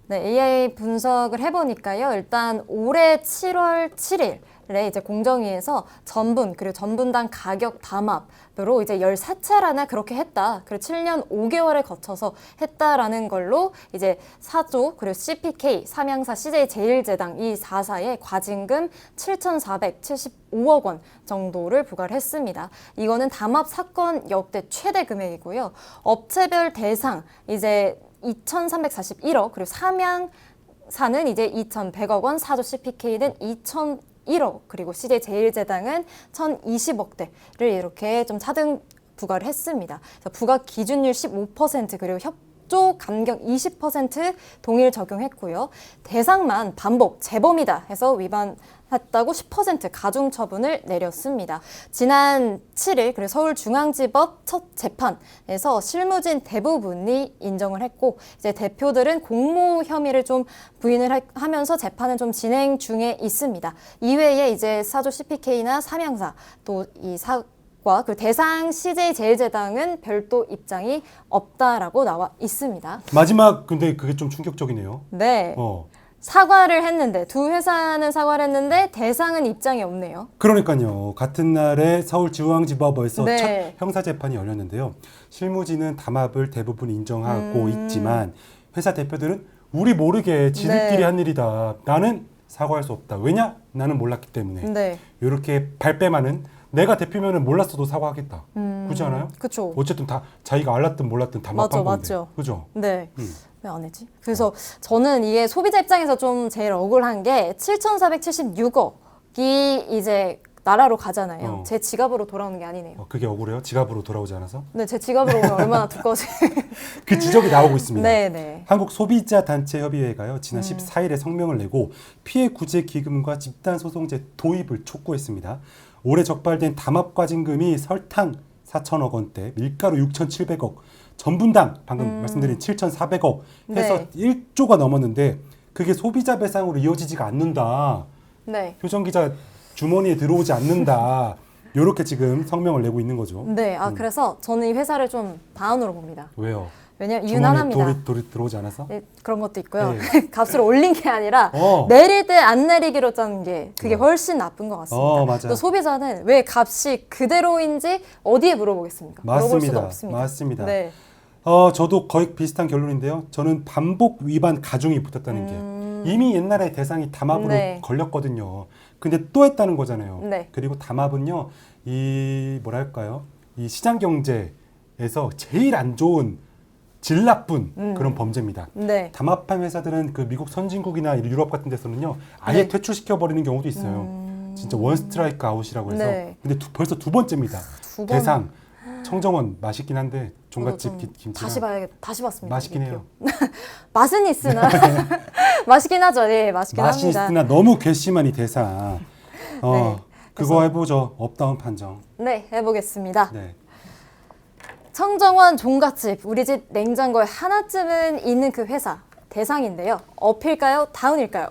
Speaker 1: 네, AI 분석을 해보니까요. 일단 올해 7월 7일에 이제 공정위에서 전분 그리고 전분당 가격 담합으로 이제 14차례나 그렇게 했다. 그리고 7년 5개월에 거쳐서 했다라는 걸로 이제 사조 그리고 CPK, 삼양사, CJ제일제당 이 4사에 과징금 7,475억 원 정도를 부과를 했습니다. 이거는 담합 사건 역대 최대 금액이고요. 업체별 대상 이제 2,341억 그리고 삼양사는 이제 2,100억 원, 사조 CPK는 2,001억 그리고 CJ제일제당은 1,020억대를 이렇게 좀 차등 부과를 했습니다. 그래서 부과 기준율 15% 그리고 협조 감경 20% 동일 적용했고요. 대상만 반복 재범이다 해서 위반했다고 10% 가중 처분을 내렸습니다. 지난 7일 그리고 서울중앙지법 첫 재판에서 실무진 대부분이 인정을 했고 이제 대표들은 공모 혐의를 좀 부인을 하면서 재판은 좀 진행 중에 있습니다. 이외에 이제 사조 CPK나 삼양사 또 이 그 대상 CJ제일제당은 별도 입장이 없다라고 나와 있습니다.
Speaker 2: 마지막 근데 그게 좀 충격적이네요.
Speaker 1: 네. 사과를 했는데 두 회사는 사과를 했는데 대상은 입장이 없네요.
Speaker 2: 그러니까요. 같은 날에 서울중앙지법에서
Speaker 1: 네.
Speaker 2: 첫 형사재판이 열렸는데요. 실무진은 담합을 대부분 인정하고 있지만 회사 대표들은 우리 모르게 지들끼리
Speaker 1: 네.
Speaker 2: 한 일이다. 나는 사과할 수 없다. 왜냐? 나는 몰랐기 때문에.
Speaker 1: 네.
Speaker 2: 이렇게 발뺌하는 내가 대표면은 몰랐어도 사과하겠다. 그렇지 않아요?
Speaker 1: 그렇죠.
Speaker 2: 어쨌든 다 자기가 알았든 몰랐든 다
Speaker 1: 맞죠,
Speaker 2: 마판 건데.
Speaker 1: 맞죠.
Speaker 2: 그죠?
Speaker 1: 네. 왜 안 했지? 그래서 저는 이게 소비자 입장에서 좀 제일 억울한 게 7,476억이 이제 나라로 가잖아요. 제 지갑으로 돌아오는 게 아니네요.
Speaker 2: 그게 억울해요? 지갑으로 돌아오지 않아서?
Speaker 1: 네, 제 지갑으로 오면 얼마나 두꺼워지.
Speaker 2: 그 지적이 나오고 있습니다.
Speaker 1: 네.
Speaker 2: 한국소비자단체협의회가요. 지난 14일에 성명을 내고 피해 구제 기금과 집단 소송제 도입을 촉구했습니다. 올해 적발된 담합과징금이 설탕 4천억 원대, 밀가루 6,700억, 전분당 방금 말씀드린 7,400억 해서
Speaker 1: 네.
Speaker 2: 1조가 넘었는데 그게 소비자 배상으로 이어지지가 않는다.
Speaker 1: 네.
Speaker 2: 효정 기자 주머니에 들어오지 않는다. 이렇게 지금 성명을 내고 있는 거죠.
Speaker 1: 네. 그래서 저는 이 회사를 좀 다운으로 봅니다.
Speaker 2: 왜요?
Speaker 1: 왜냐면 이유는 하나입니다.
Speaker 2: 주머니에 들어오지 않아서?
Speaker 1: 네, 그런 것도 있고요.
Speaker 2: 네.
Speaker 1: 값을 올린 게 아니라 내릴 때 안 내리기로 짠 게 그게 훨씬 나쁜 것 같습니다.
Speaker 2: 맞아.
Speaker 1: 또 소비자는 왜 값이 그대로인지 어디에 물어보겠습니까? 물어볼 수도
Speaker 2: 맞습니다.
Speaker 1: 없습니다.
Speaker 2: 맞습니다.
Speaker 1: 네.
Speaker 2: 저도 거의 비슷한 결론인데요. 저는 반복 위반 가중이 붙었다는 게 이미 옛날에 대상이 담합으로
Speaker 1: 네.
Speaker 2: 걸렸거든요. 근데 또 했다는 거잖아요.
Speaker 1: 네.
Speaker 2: 그리고 담합은요, 이 뭐랄까요, 이 시장 경제 회사에서 제일 안 좋은 질 나쁜 그런 범죄입니다.
Speaker 1: 네.
Speaker 2: 담합한 회사들은 그 미국 선진국이나 유럽 같은 데서는요 아예
Speaker 1: 네.
Speaker 2: 퇴출시켜 버리는 경우도 있어요. 진짜 원 스트라이크 아웃이라고 해서.
Speaker 1: 네.
Speaker 2: 근데 벌써 두 번째입니다.
Speaker 1: 두 번.
Speaker 2: 대상 청정원 맛있긴 한데
Speaker 1: 저도
Speaker 2: 종갓집
Speaker 1: 좀
Speaker 2: 김치랑
Speaker 1: 다시 봐야겠. 다시 봤습니다.
Speaker 2: 맛있긴
Speaker 1: 이게
Speaker 2: 해요.
Speaker 1: 맛은 있으나 맛있긴 하죠. 예, 맛있긴
Speaker 2: 맛이
Speaker 1: 합니다.
Speaker 2: 있으나 너무 괘씸한 이 대상.
Speaker 1: 네.
Speaker 2: 그거
Speaker 1: 그래서-
Speaker 2: 해보죠. 업다운 판정.
Speaker 1: 네, 해보겠습니다.
Speaker 2: 네.
Speaker 1: 청정원 종갓집, 우리 집 냉장고에 하나쯤은 있는 그 회사 대상인데요. 업일까요? 다운일까요?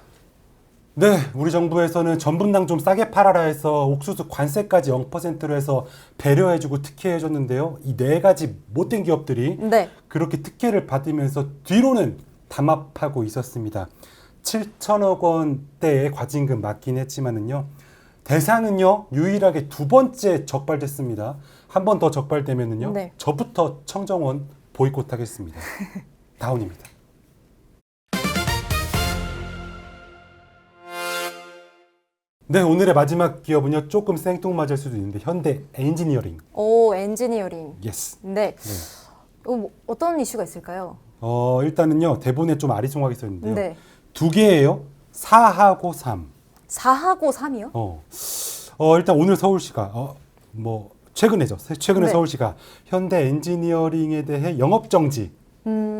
Speaker 2: 네, 우리 정부에서는 전분당 좀 싸게 팔아라 해서 옥수수 관세까지 0%로 해서 배려해주고 특혜해줬는데요. 이 네 가지 못된 기업들이
Speaker 1: 네.
Speaker 2: 그렇게 특혜를 받으면서 뒤로는 담합하고 있었습니다. 7천억 원대의 과징금 맞긴 했지만은요. 대상은요 유일하게 두 번째 적발됐습니다. 한 번 더 적발되면은요
Speaker 1: 네.
Speaker 2: 저부터 청정원 보이콧하겠습니다. 다운입니다. 네, 오늘의 마지막 기업은요 조금 생뚱맞을 수도 있는데 현대 엔지니어링.
Speaker 1: 오, 엔지니어링.
Speaker 2: 예스.
Speaker 1: 네.
Speaker 2: 네.
Speaker 1: 어떤 이슈가 있을까요?
Speaker 2: 일단은요 대본에 좀 아리송하게 썼는데요.
Speaker 1: 네.
Speaker 2: 두 개예요. 4하고 3.
Speaker 1: 4하고 3이요?
Speaker 2: 일단 오늘 서울시가 최근에
Speaker 1: 네.
Speaker 2: 서울시가 현대 엔지니어링에 대해 영업 정지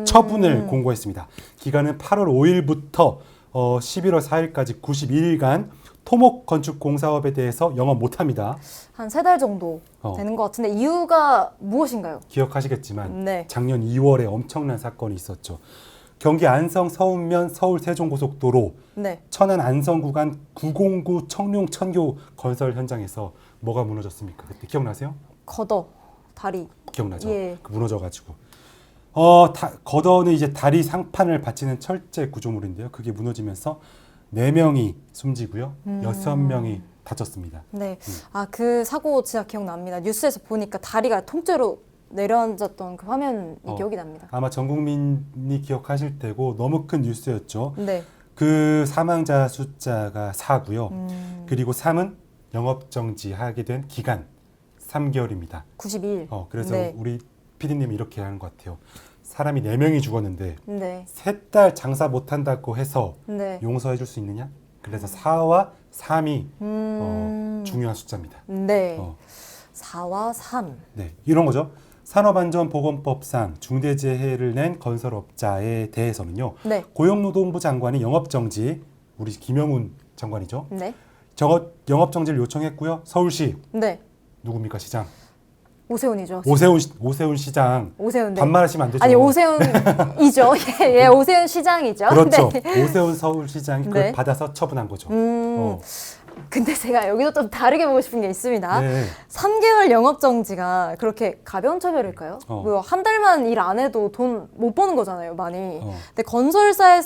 Speaker 2: 처분을 공고했습니다. 기간은 8월 5일부터 11월 4일까지 92일간 토목 건축 공사업에 대해서 영업 못합니다.
Speaker 1: 한 3달 정도 되는 것 같은데 이유가 무엇인가요?
Speaker 2: 기억하시겠지만
Speaker 1: 네.
Speaker 2: 작년 2월에 엄청난 사건이 있었죠. 경기 안성 서운면 서울 세종고속도로
Speaker 1: 네.
Speaker 2: 천안 안성 구간 909 청룡 천교 건설 현장에서 뭐가 무너졌습니까? 그때 기억나세요?
Speaker 1: 걷어, 다리.
Speaker 2: 기억나죠?
Speaker 1: 예.
Speaker 2: 그 무너져가지고 걷어는 이제 다리 상판을 받치는 철제 구조물인데요. 그게 무너지면서 4명이 숨지고요, 6명이 다쳤습니다.
Speaker 1: 네. 아, 그 사고 진짜 기억납니다. 뉴스에서 보니까 다리가 통째로 내려앉았던 그 화면이 기억이 납니다.
Speaker 2: 아마 전 국민이 기억하실 테고 너무 큰 뉴스였죠.
Speaker 1: 네.
Speaker 2: 그 사망자 숫자가 4고요. 그리고 3은 영업정지하게 된 기간 3개월입니다.
Speaker 1: 92일.
Speaker 2: 그래서
Speaker 1: 네.
Speaker 2: 우리 PD님이 이렇게 하는 것 같아요. 사람이 4명이 죽었는데
Speaker 1: 네.
Speaker 2: 3달 장사 못한다고 해서
Speaker 1: 네.
Speaker 2: 용서해 줄 수 있느냐? 그래서 4와 3이 중요한 숫자입니다.
Speaker 1: 네.
Speaker 2: 어,
Speaker 1: 4와 3.
Speaker 2: 네, 이런 거죠. 산업안전보건법상 중대재해를 낸 건설업자에 대해서는요.
Speaker 1: 네.
Speaker 2: 고용노동부 장관이 영업정지, 우리 김영훈 장관이죠.
Speaker 1: 네.
Speaker 2: 영업정지를 요청했고요. 서울시
Speaker 1: 네.
Speaker 2: 누굽니까? 시장.
Speaker 1: 오세훈이죠.
Speaker 2: 오세훈 시장.
Speaker 1: 오세훈. 네.
Speaker 2: 반말하시면 안 되죠.
Speaker 1: 아니, 오세훈이죠. 예, 오세훈 시장이죠.
Speaker 2: 그렇죠.
Speaker 1: 네.
Speaker 2: 오세훈 서울시장이 그걸
Speaker 1: 네.
Speaker 2: 받아서 처분한 거죠. 어.
Speaker 1: 근데 제가 여기서 좀 다르게 보고 싶은 게 있습니다.
Speaker 2: 네.
Speaker 1: 3개월 영업정지가 그렇게 가벼운 처벌일까요?
Speaker 2: 어.
Speaker 1: 한 달만 일 안 해도 돈 못 버는 거잖아요, 많이.
Speaker 2: 어.
Speaker 1: 근데 건설사에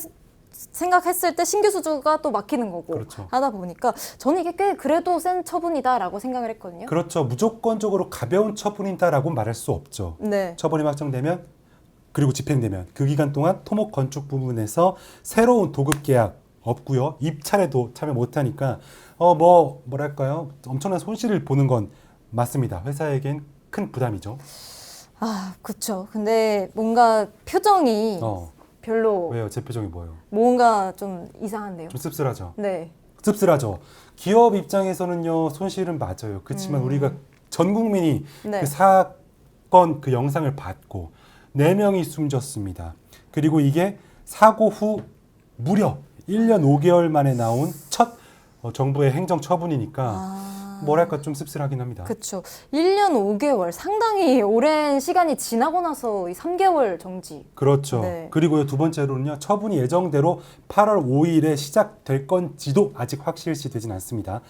Speaker 1: 생각했을 때 신규 수주가 또 막히는 거고
Speaker 2: 그렇죠.
Speaker 1: 하다 보니까 저는 이게 꽤 그래도 센 처분이다라고 생각을 했거든요.
Speaker 2: 그렇죠. 무조건적으로 가벼운 처분이다라고 말할 수 없죠.
Speaker 1: 네.
Speaker 2: 처벌이 확정되면 그리고 집행되면 그 기간 동안 토목 건축 부문에서 새로운 도급 계약 없고요. 입찰에도 참여 못하니까 뭐랄까요? 엄청난 손실을 보는 건 맞습니다. 회사에겐 큰 부담이죠.
Speaker 1: 아, 그렇죠. 근데 뭔가 표정이 별로
Speaker 2: 왜요? 제 표정이 뭐예요?
Speaker 1: 뭔가 좀 이상한데요.
Speaker 2: 좀 씁쓸하죠.
Speaker 1: 네.
Speaker 2: 씁쓸하죠. 기업 입장에서는요 손실은 맞아요. 그렇지만 우리가 전 국민이
Speaker 1: 네.
Speaker 2: 그 사건 그 영상을 받고 4명이 숨졌습니다. 그리고 이게 사고 후 무려 1년 5개월 만에 나온 첫 정부의 행정 처분이니까 뭐랄까 좀 씁쓸하긴 합니다.
Speaker 1: 그렇죠. 1년 5개월 상당히 오랜 시간이 지나고 나서 이 3개월 정지.
Speaker 2: 그렇죠.
Speaker 1: 네.
Speaker 2: 그리고요 두 번째로는요 처분이 예정대로 8월 5일에 시작될 건지도 아직 확실시 되진 않습니다.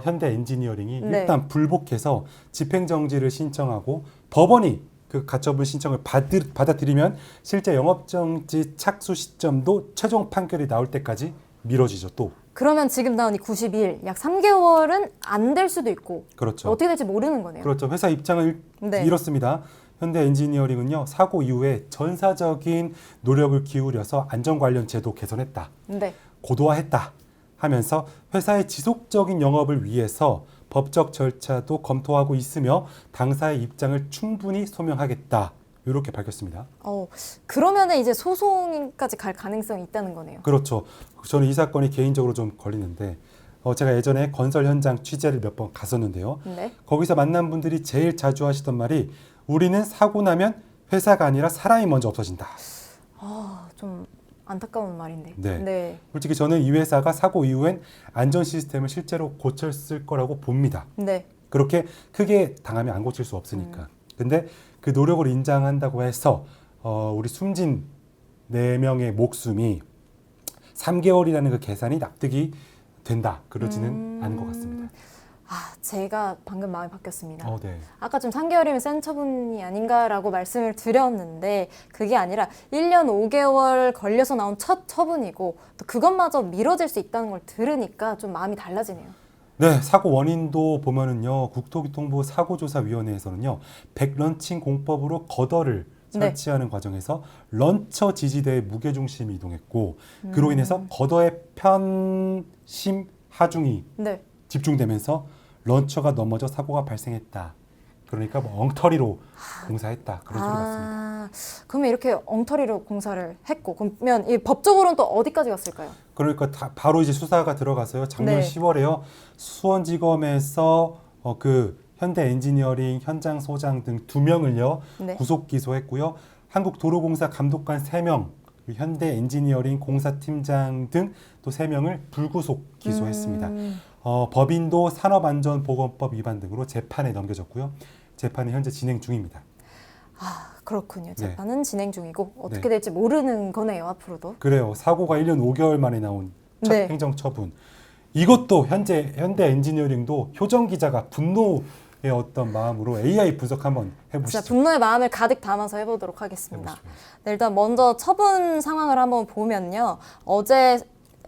Speaker 2: 현대 엔지니어링이
Speaker 1: 네.
Speaker 2: 일단 불복해서 집행정지를 신청하고 법원이 그 가처분 신청을 받아들이면 실제 영업정지 착수 시점도 최종 판결이 나올 때까지 미뤄지죠 또.
Speaker 1: 그러면 지금 나온 이 92일, 약 3개월은 안 될 수도 있고
Speaker 2: 그렇죠.
Speaker 1: 어떻게 될지 모르는 거네요.
Speaker 2: 그렇죠. 회사 입장을
Speaker 1: 네.
Speaker 2: 이렇습니다. 현대 엔지니어링은요 사고 이후에 전사적인 노력을 기울여서 안전 관련 제도 개선했다.
Speaker 1: 네.
Speaker 2: 고도화했다 하면서 회사의 지속적인 영업을 위해서 법적 절차도 검토하고 있으며 당사의 입장을 충분히 소명하겠다. 이렇게 밝혔습니다.
Speaker 1: 그러면은 이제 소송까지 갈 가능성이 있다는 거네요.
Speaker 2: 그렇죠. 저는 이 사건이 개인적으로 좀 걸리는데 제가 예전에 건설 현장 취재를 몇 번 갔었는데요.
Speaker 1: 네.
Speaker 2: 거기서 만난 분들이 제일 자주 하시던 말이 우리는 사고 나면 회사가 아니라 사람이 먼저 없어진다.
Speaker 1: 좀 안타까운 말인데.
Speaker 2: 네. 솔직히 저는 이 회사가 사고 이후엔 안전 시스템을 실제로 고쳤을 거라고 봅니다.
Speaker 1: 네.
Speaker 2: 그렇게 크게 당하면 안 고칠 수 없으니까. 근데 그 노력을 인정한다고 해서 우리 숨진 4명의 목숨이 3개월이라는 그 계산이 납득이 된다. 그러지는 않은 것 같습니다.
Speaker 1: 제가 방금 마음이 바뀌었습니다.
Speaker 2: 네.
Speaker 1: 아까 좀 3개월이면 센 처분이 아닌가라고 말씀을 드렸는데 그게 아니라 1년 5개월 걸려서 나온 첫 처분이고 또 그것마저 미뤄질 수 있다는 걸 들으니까 좀 마음이 달라지네요.
Speaker 2: 네, 사고 원인도 보면은요, 국토교통부 사고조사위원회에서는요, 100런칭 공법으로 거더를 설치하는 과정에서 런처 지지대의 무게중심이 이동했고, 그로 인해서 거더의 편심 하중이 집중되면서 런처가 넘어져 사고가 발생했다. 그러니까 뭐 엉터리로 공사했다. 그런 소리 같습니다.
Speaker 1: 그러면 이렇게 엉터리로 공사를 했고 그러면 이 법적으로는 또 어디까지 갔을까요?
Speaker 2: 그러니까 바로 이제 수사가 들어가서요. 작년 10월에요. 수원지검에서 그 현대엔지니어링 현장 소장 등 2명을요. 구속 기소했고요. 한국도로공사 감독관 3명, 현대엔지니어링 공사팀장 등 또 3명을 불구속 기소했습니다. 법인도 산업안전보건법 위반 등으로 재판에 넘겨졌고요. 재판은 현재 진행 중입니다.
Speaker 1: 그렇군요. 재판은 진행 중이고 어떻게 될지 모르는 거네요, 앞으로도.
Speaker 2: 그래요. 사고가 1년 5개월 만에 나온 첫 행정처분. 이것도 현재 현대엔지니어링도 효정 기자가 분노의 어떤 마음으로 AI 분석 한번 해보시죠.
Speaker 1: 진짜 분노의 마음을 가득 담아서 해보도록 하겠습니다. 네, 일단 먼저 처분 상황을 한번 보면요. 어제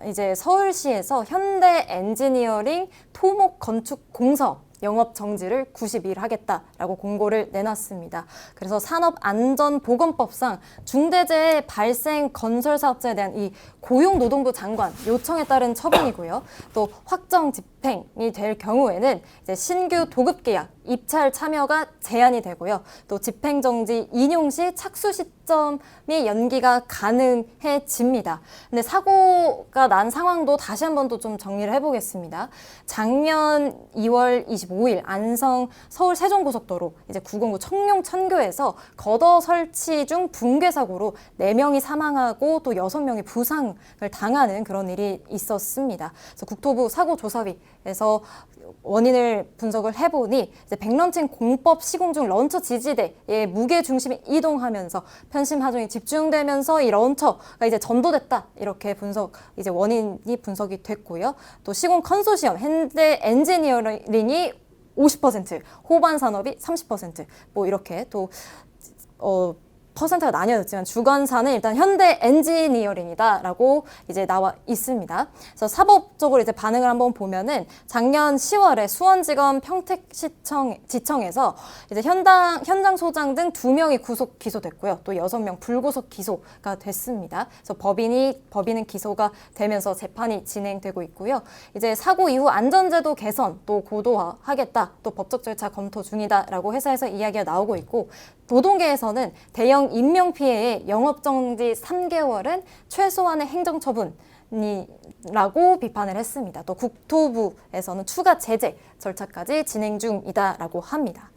Speaker 1: 이제 서울시에서 현대엔지니어링 토목 건축 공사 영업 정지를 90일 하겠다라고 공고를 내놨습니다. 그래서 산업안전보건법상 중대재해 발생 건설 사업자에 대한 이 고용노동부 장관 요청에 따른 처분이고요. 또 확정 집행이 될 경우에는 이제 신규 도급계약, 입찰 참여가 제한이 되고요. 또 집행정지 인용 시 착수 시점이 연기가 가능해집니다. 근데 사고가 난 상황도 다시 한 번 또 좀 정리를 해보겠습니다. 작년 2월 25일 안성 서울 세종고속도로 이제 909 청룡 천교에서 거더 설치 중 붕괴 사고로 4명이 사망하고 또 6명이 부상을 당하는 그런 일이 있었습니다. 그래서 국토부 사고조사위에서 원인을 분석을 해보니 이제 100런칭 공법 시공 중 런처 지지대의 무게 중심이 이동하면서 편심 하중이 집중되면서 이 런처가 이제 전도됐다 이렇게 이제 원인이 분석이 됐고요. 또 시공 컨소시엄 현대 엔지니어링이 50%, 호반 산업이 30%, 뭐 이렇게 또 퍼센트가 나뉘어졌지만 주관사는 일단 현대 엔지니어링이다라고 이제 나와 있습니다. 그래서 사법적으로 이제 반응을 한번 보면은 작년 10월에 수원지검 평택지청에서 이제 현장 소장 등 2명이 구속 기소됐고요. 또 6명 불구속 기소가 됐습니다. 그래서 법인은 기소가 되면서 재판이 진행되고 있고요. 이제 사고 이후 안전제도 개선 또 고도화하겠다. 또 법적 절차 검토 중이다라고 회사에서 이야기가 나오고 있고 노동계에서는 대형 인명피해의 영업정지 3개월은 최소한의 행정처분이라고 비판을 했습니다. 또 국토부에서는 추가 제재 절차까지 진행 중이다라고 합니다.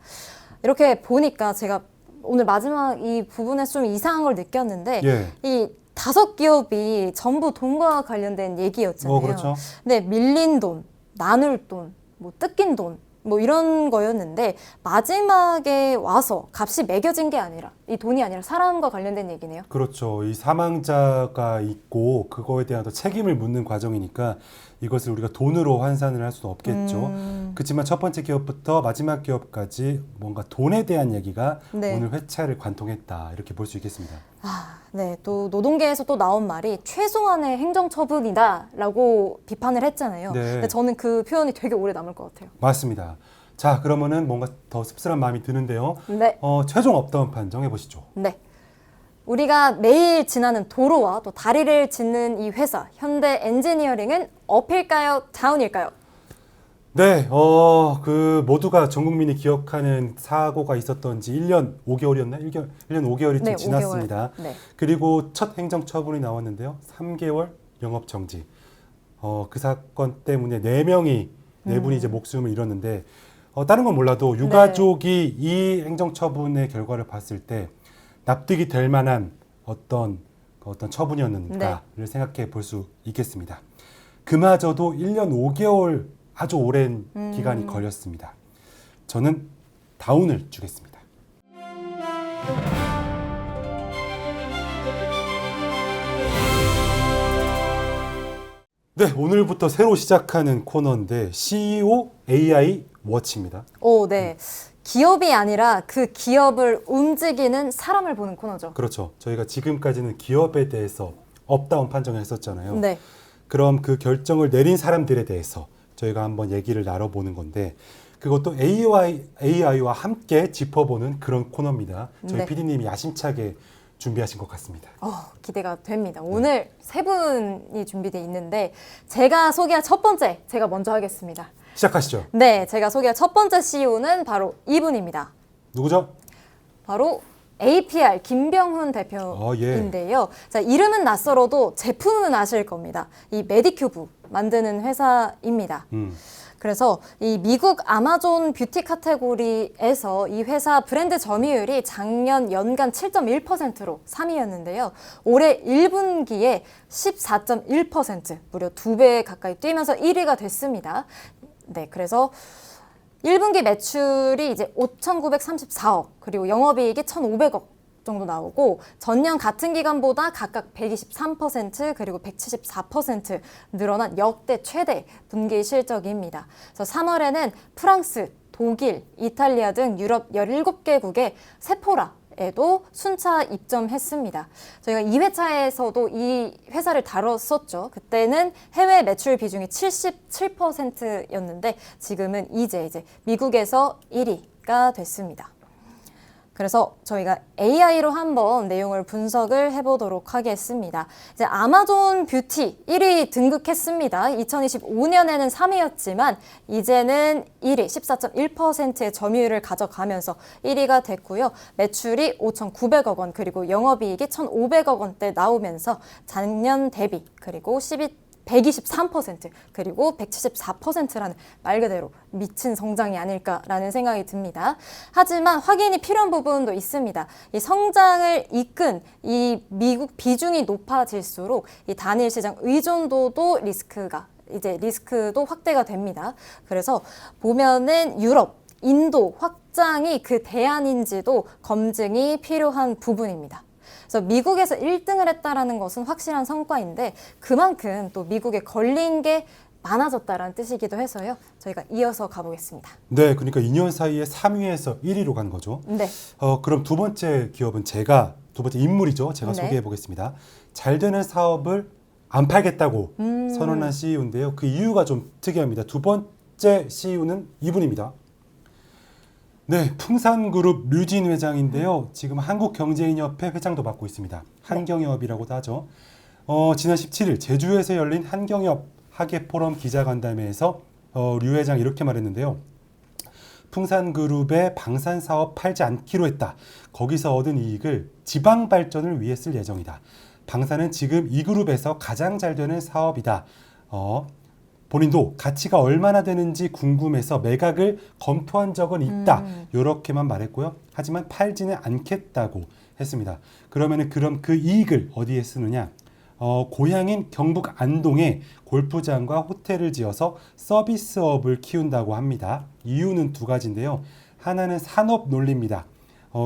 Speaker 1: 이렇게 보니까 제가 오늘 마지막 이 부분에서 좀 이상한 걸 느꼈는데 이 5기업이 전부 돈과 관련된 얘기였잖아요.
Speaker 2: 그렇죠.
Speaker 1: 근데 밀린 돈, 나눌 돈, 뭐 뜯긴 돈 뭐 이런 거였는데 마지막에 와서 값이 매겨진 게 아니라 이 돈이 아니라 사람과 관련된 얘기네요.
Speaker 2: 그렇죠. 이 사망자가 있고 그거에 대한 또 책임을 묻는 과정이니까 이것을 우리가 돈으로 환산을 할 수는 없겠죠. 그렇지만 첫 번째 기업부터 마지막 기업까지 뭔가 돈에 대한 얘기가 오늘 회차를 관통했다 이렇게 볼 수 있겠습니다.
Speaker 1: 네, 또 노동계에서 또 나온 말이 최소한의 행정처분이다라고 비판을 했잖아요. 근데 저는 그 표현이 되게 오래 남을 것 같아요.
Speaker 2: 맞습니다. 자, 그러면은 뭔가 더 씁쓸한 마음이 드는데요. 최종 업다운 판정해 보시죠.
Speaker 1: 네. 우리가 매일 지나는 도로와 또 다리를 짓는 이 회사 현대 엔지니어링은 업일까요? 다운일까요?
Speaker 2: 네, 그 모두가 전 국민이 기억하는 사고가 있었던 지 1년 5개월이었나? 1년 5개월이
Speaker 1: 네,
Speaker 2: 좀 지났습니다.
Speaker 1: 5개월. 네.
Speaker 2: 그리고 첫 행정처분이 나왔는데요. 3개월 영업정지. 그 사건 때문에 4분이 이제 목숨을 잃었는데, 다른 건 몰라도 유가족이 이 행정처분의 결과를 봤을 때 납득이 될 만한 어떤 처분이었는가를 생각해 볼 수 있겠습니다. 그마저도 1년 5개월 아주 오랜 기간이 걸렸습니다. 저는 다운을 주겠습니다. 네, 오늘부터 새로 시작하는 코너인데 CEO AI 워치입니다.
Speaker 1: 오, 네. 기업이 아니라 그 기업을 움직이는 사람을 보는 코너죠.
Speaker 2: 그렇죠. 저희가 지금까지는 기업에 대해서 업다운 판정을 했었잖아요.
Speaker 1: 네.
Speaker 2: 그럼 그 결정을 내린 사람들에 대해서 저희가 한번 얘기를 나눠보는 건데 그것도 AI와 함께 짚어보는 그런 코너입니다. 저희
Speaker 1: 네.
Speaker 2: PD님이 야심차게 준비하신 것 같습니다.
Speaker 1: 기대가 됩니다. 오늘 세 분이 준비되어 있는데 제가 소개할 첫 번째, 제가 먼저 하겠습니다.
Speaker 2: 시작하시죠.
Speaker 1: 네, 제가 소개할 첫 번째 CEO는 바로 이분입니다.
Speaker 2: 누구죠?
Speaker 1: 바로 APR 김병훈 대표인데요.
Speaker 2: 예.
Speaker 1: 자, 이름은 낯설어도 제품은 아실 겁니다. 이 메디큐브 만드는 회사입니다. 그래서 이 미국 아마존 뷰티 카테고리에서 이 회사 브랜드 점유율이 작년 연간 7.1%로 3위였는데요. 올해 1분기에 14.1%, 무려 2배 가까이 뛰면서 1위가 됐습니다. 네, 그래서 1분기 매출이 이제 5,934억, 그리고 영업이익이 1,500억 정도 나오고 전년 같은 기간보다 각각 123% 그리고 174% 늘어난 역대 최대 분기 실적입니다. 그래서 3월에는 프랑스, 독일, 이탈리아 등 유럽 17개국의 세포라에도 순차 입점했습니다. 저희가 2회차에서도 이 회사를 다뤘었죠. 그때는 해외 매출 비중이 77%였는데 지금은 이제 미국에서 1위가 됐습니다. 그래서 저희가 AI로 한번 내용을 분석을 해보도록 하겠습니다. 이제 아마존 뷰티 1위 등극했습니다. 2025년에는 3위였지만 이제는 1위 14.1%의 점유율을 가져가면서 1위가 됐고요. 매출이 5,900억 원 그리고 영업이익이 1,500억 원대 나오면서 작년 대비 그리고 123% 그리고 174%라는 말 그대로 미친 성장이 아닐까라는 생각이 듭니다. 하지만 확인이 필요한 부분도 있습니다. 이 성장을 이끈 이 미국 비중이 높아질수록 이 단일 시장 의존도도 리스크도 확대가 됩니다. 그래서 보면은 유럽, 인도 확장이 그 대안인지도 검증이 필요한 부분입니다. 그래서 미국에서 1등을 했다라는 것은 확실한 성과인데 그만큼 또 미국에 걸린 게 많아졌다라는 뜻이기도 해서요. 저희가 이어서 가보겠습니다.
Speaker 2: 네, 그러니까 2년 사이에 3위에서 1위로 간 거죠.
Speaker 1: 네.
Speaker 2: 그럼 두 번째 기업은 두 번째 인물이죠. 제가
Speaker 1: 네.
Speaker 2: 소개해 보겠습니다. 잘 되는 사업을 안 팔겠다고 선언한 CEO인데요. 그 이유가 좀 특이합니다. 두 번째 CEO는 이분입니다. 네, 풍산그룹 류진 회장인데요. 지금 한국경제인협회 회장도 맡고 있습니다. 한경협이라고도 하죠. 지난 17일 제주에서 열린 한경협 하계포럼 기자간담회에서 류 회장이 이렇게 말했는데요. 풍산그룹의 방산사업 팔지 않기로 했다. 거기서 얻은 이익을 지방 발전을 위해 쓸 예정이다. 방산은 지금 이 그룹에서 가장 잘 되는 사업이다. 본인도 가치가 얼마나 되는지 궁금해서 매각을 검토한 적은 있다. 이렇게만 말했고요. 하지만 팔지는 않겠다고 했습니다. 그럼 그 이익을 어디에 쓰느냐? 고향인 경북 안동에 골프장과 호텔을 지어서 서비스업을 키운다고 합니다. 이유는 두 가지인데요. 하나는 산업 논리입니다.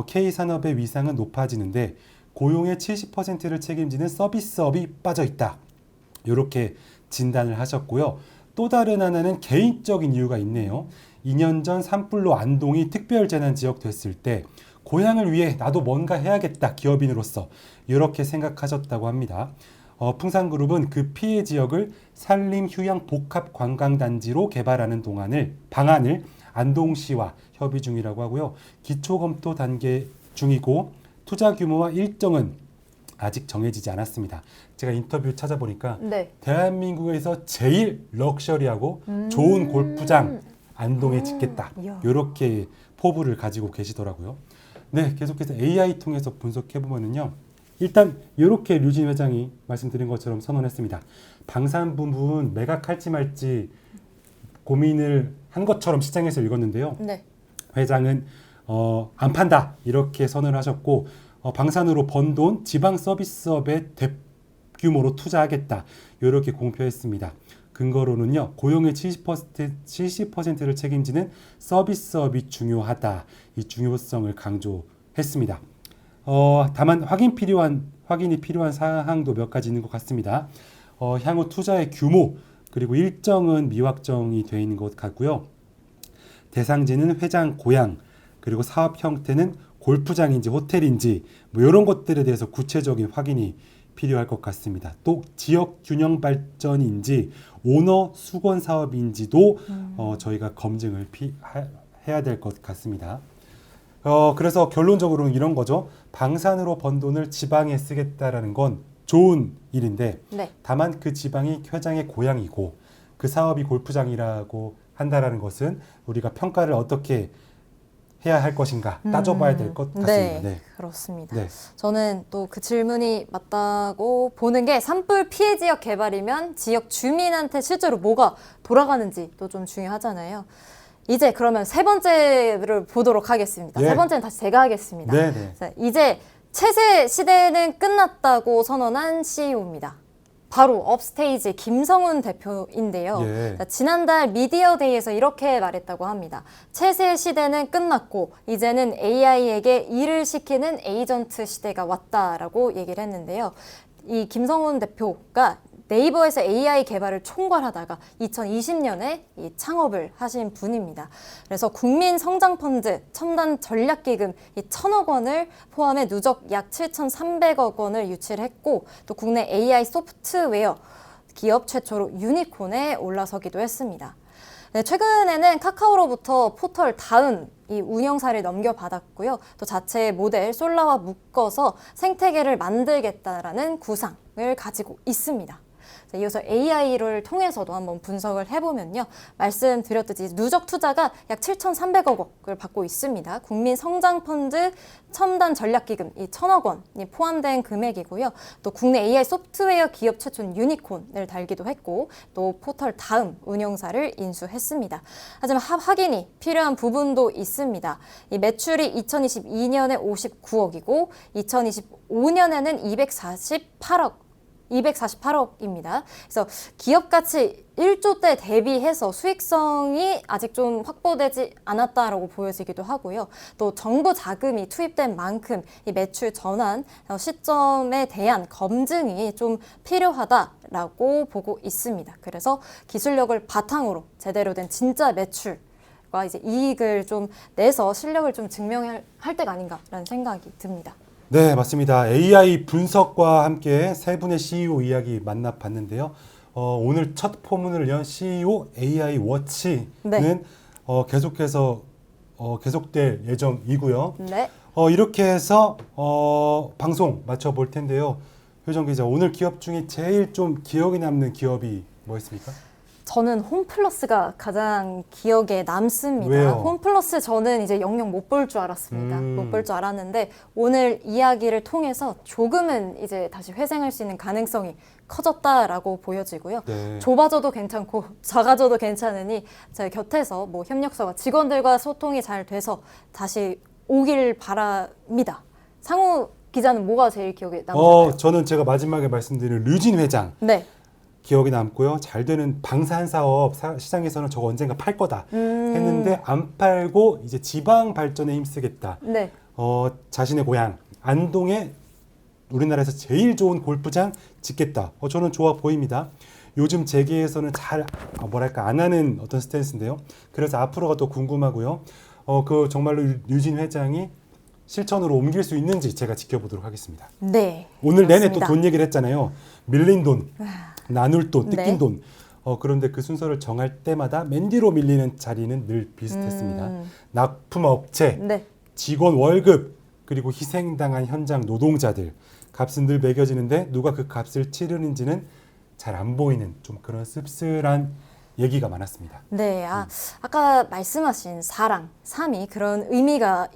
Speaker 2: K산업의 위상은 높아지는데 고용의 70%를 책임지는 서비스업이 빠져 있다. 이렇게 진단을 하셨고요. 또 다른 하나는 개인적인 이유가 있네요. 2년 전 산불로 안동이 특별재난지역 됐을 때 고향을 위해 나도 뭔가 해야겠다 기업인으로서 이렇게 생각하셨다고 합니다. 풍산그룹은 그 피해 지역을 산림휴양복합관광단지로 개발하는 방안을 안동시와 협의 중이라고 하고요. 기초검토 단계 중이고 투자 규모와 일정은 아직 정해지지 않았습니다. 제가 인터뷰 찾아보니까
Speaker 1: 네.
Speaker 2: 대한민국에서 제일 럭셔리하고 좋은 골프장 안동에 짓겠다.
Speaker 1: 이야.
Speaker 2: 이렇게 포부를 가지고 계시더라고요. 네, 계속해서 AI 통해서 분석해 보면은요. 일단 이렇게 류진 회장이 말씀드린 것처럼 선언했습니다. 방산 부분 매각할지 말지 고민을 한 것처럼 시장에서 읽었는데요.
Speaker 1: 네.
Speaker 2: 회장은 안 판다 이렇게 선언을 하셨고 방산으로 번 돈 지방 서비스업에 대규모로 투자하겠다 이렇게 공표했습니다. 근거로는요 고용의 70%를 책임지는 서비스업이 중요하다 이 중요성을 강조했습니다. 다만 확인이 필요한 사항도 몇 가지 있는 것 같습니다. 향후 투자의 규모 그리고 일정은 미확정이 되어 있는 것 같고요. 대상지는 회장 고향 그리고 사업 형태는 골프장인지 호텔인지 뭐 이런 것들에 대해서 구체적인 확인이 필요할 것 같습니다. 또 지역 균형 발전인지 오너 수건 사업인지도 저희가 검증을 해야 될 것 같습니다. 그래서 결론적으로는 이런 거죠. 방산으로 번 돈을 지방에 쓰겠다라는 건 좋은 일인데
Speaker 1: 네.
Speaker 2: 다만 그 지방이 회장의 고향이고 그 사업이 골프장이라고 한다라는 것은 우리가 평가를 어떻게 해야 할 것인가 따져봐야 될 것 같습니다.
Speaker 1: 네,
Speaker 2: 네.
Speaker 1: 그렇습니다.
Speaker 2: 네.
Speaker 1: 저는 또 그 질문이 맞다고 보는 게 산불 피해 지역 개발이면 지역 주민한테 실제로 뭐가 돌아가는지 또 좀 중요하잖아요. 이제 그러면 세 번째를 보도록 하겠습니다.
Speaker 2: 예.
Speaker 1: 세 번째는 다시 제가 하겠습니다.
Speaker 2: 네, 네.
Speaker 1: 자, 이제 채세 시대는 끝났다고 선언한 CEO입니다. 바로 업스테이지 김성훈 대표인데요.
Speaker 2: 예.
Speaker 1: 자, 지난달 미디어데이에서 이렇게 말했다고 합니다. 채세 시대는 끝났고 이제는 AI에게 일을 시키는 에이전트 시대가 왔다라고 얘기를 했는데요. 이 김성훈 대표가 네이버에서 AI 개발을 총괄하다가 2020년에 이 창업을 하신 분입니다. 그래서 국민성장펀드 첨단 전략기금 이 1,000억 원을 포함해 누적 약 7,300억 원을 유치를 했고 또 국내 AI 소프트웨어 기업 최초로 유니콘에 올라서기도 했습니다. 네, 최근에는 카카오로부터 포털 다음 이 운영사를 넘겨받았고요. 또 자체의 모델 솔라와 묶어서 생태계를 만들겠다라는 구상을 가지고 있습니다. 자, 이어서 AI를 통해서도 한번 분석을 해보면요. 말씀드렸듯이 누적 투자가 약 7,300억 원을 받고 있습니다. 국민성장펀드 첨단 전략기금 이 1,000억 원이 포함된 금액이고요. 또 국내 AI 소프트웨어 기업 최초인 유니콘을 달기도 했고 또 포털 다음 운영사를 인수했습니다. 하지만 확인이 필요한 부분도 있습니다. 이 매출이 2022년에 59억이고 2025년에는 248억입니다. 그래서 기업 가치 1조대 대비해서 수익성이 아직 좀 확보되지 않았다라고 보여지기도 하고요. 또 정부 자금이 투입된 만큼 이 매출 전환 시점에 대한 검증이 좀 필요하다라고 보고 있습니다. 그래서 기술력을 바탕으로 제대로 된 진짜 매출과 이제 이익을 좀 내서 실력을 좀 증명할 때가 아닌가라는 생각이 듭니다.
Speaker 2: 네, 맞습니다. AI 분석과 함께 세 분의 CEO 이야기 만나봤는데요. 오늘 첫 포문을 연 CEO AI 워치는
Speaker 1: 네.
Speaker 2: 계속해서 계속될 예정이고요.
Speaker 1: 네.
Speaker 2: 이렇게 해서 방송 마쳐볼 텐데요. 효정 기자, 오늘 기업 중에 제일 좀 기억에 남는 기업이 뭐였습니까?
Speaker 1: 저는 홈플러스가 가장 기억에 남습니다.
Speaker 2: 왜요?
Speaker 1: 홈플러스 저는 이제 영영 못 볼 줄 알았습니다. 못 볼 줄 알았는데 오늘 이야기를 통해서 조금은 이제 다시 회생할 수 있는 가능성이 커졌다라고 보여지고요.
Speaker 2: 네.
Speaker 1: 좁아져도 괜찮고 작아져도 괜찮으니 제 곁에서 뭐 협력서가 직원들과 소통이 잘 돼서 다시 오길 바랍니다. 상우 기자는 뭐가 제일 기억에 남으셨나요?
Speaker 2: 저는 제가 마지막에 말씀드린 류진 회장.
Speaker 1: 네.
Speaker 2: 기억이 남고요. 잘 되는 방산 사업 시장에서는 저거 언젠가 팔 거다 했는데 안 팔고 이제 지방 발전에 힘쓰겠다.
Speaker 1: 네.
Speaker 2: 자신의 고향 안동에 우리나라에서 제일 좋은 골프장 짓겠다. 저는 좋아 보입니다. 요즘 재계에서는 잘 안 하는 어떤 스탠스인데요. 그래서 앞으로가 또 궁금하고요. 그 정말로 류진 회장이 실천으로 옮길 수 있는지 제가 지켜보도록 하겠습니다.
Speaker 1: 네.
Speaker 2: 오늘 내내 또
Speaker 1: 그렇습니다.
Speaker 2: 돈 얘기를 했잖아요. 밀린 돈, 나눌 돈, 뜯긴
Speaker 1: 네.
Speaker 2: 돈. 그런데 그 순서를 정할 때마다 맨 뒤로 밀리는 자리는 늘 비슷했습니다. 납품업체,
Speaker 1: 네.
Speaker 2: 직원 월급, 그리고 희생당한 현장 노동자들. 값은 늘 매겨지는데 누가 그 값을 치르는지는 잘 안 보이는 좀 그런 씁쓸한 얘기가 많았습니다.
Speaker 1: 네, 아까 말씀하신 사랑, 삶이 그런 의미가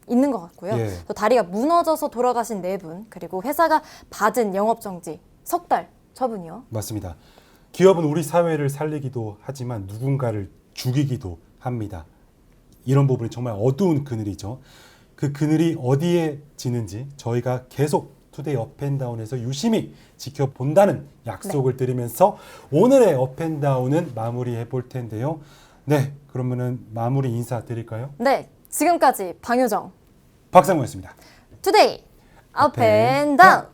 Speaker 1: 있는 것 같고요.
Speaker 2: 예.
Speaker 1: 또 다리가 무너져서 돌아가신 네 분, 그리고 회사가 받은 영업정지 3달 처분이요.
Speaker 2: 맞습니다. 기업은 우리 사회를 살리기도 하지만 누군가를 죽이기도 합니다. 이런 부분이 정말 어두운 그늘이죠. 그 그늘이 어디에 지는지 저희가 계속 투데이 업앤다운에서 유심히 지켜본다는 약속을 드리면서 오늘의 업앤다운은 마무리해 볼 텐데요. 네, 그러면은 마무리 인사 드릴까요?
Speaker 1: 네, 지금까지 방효정
Speaker 2: 박상무였습니다.
Speaker 1: 투데이 업앤다운.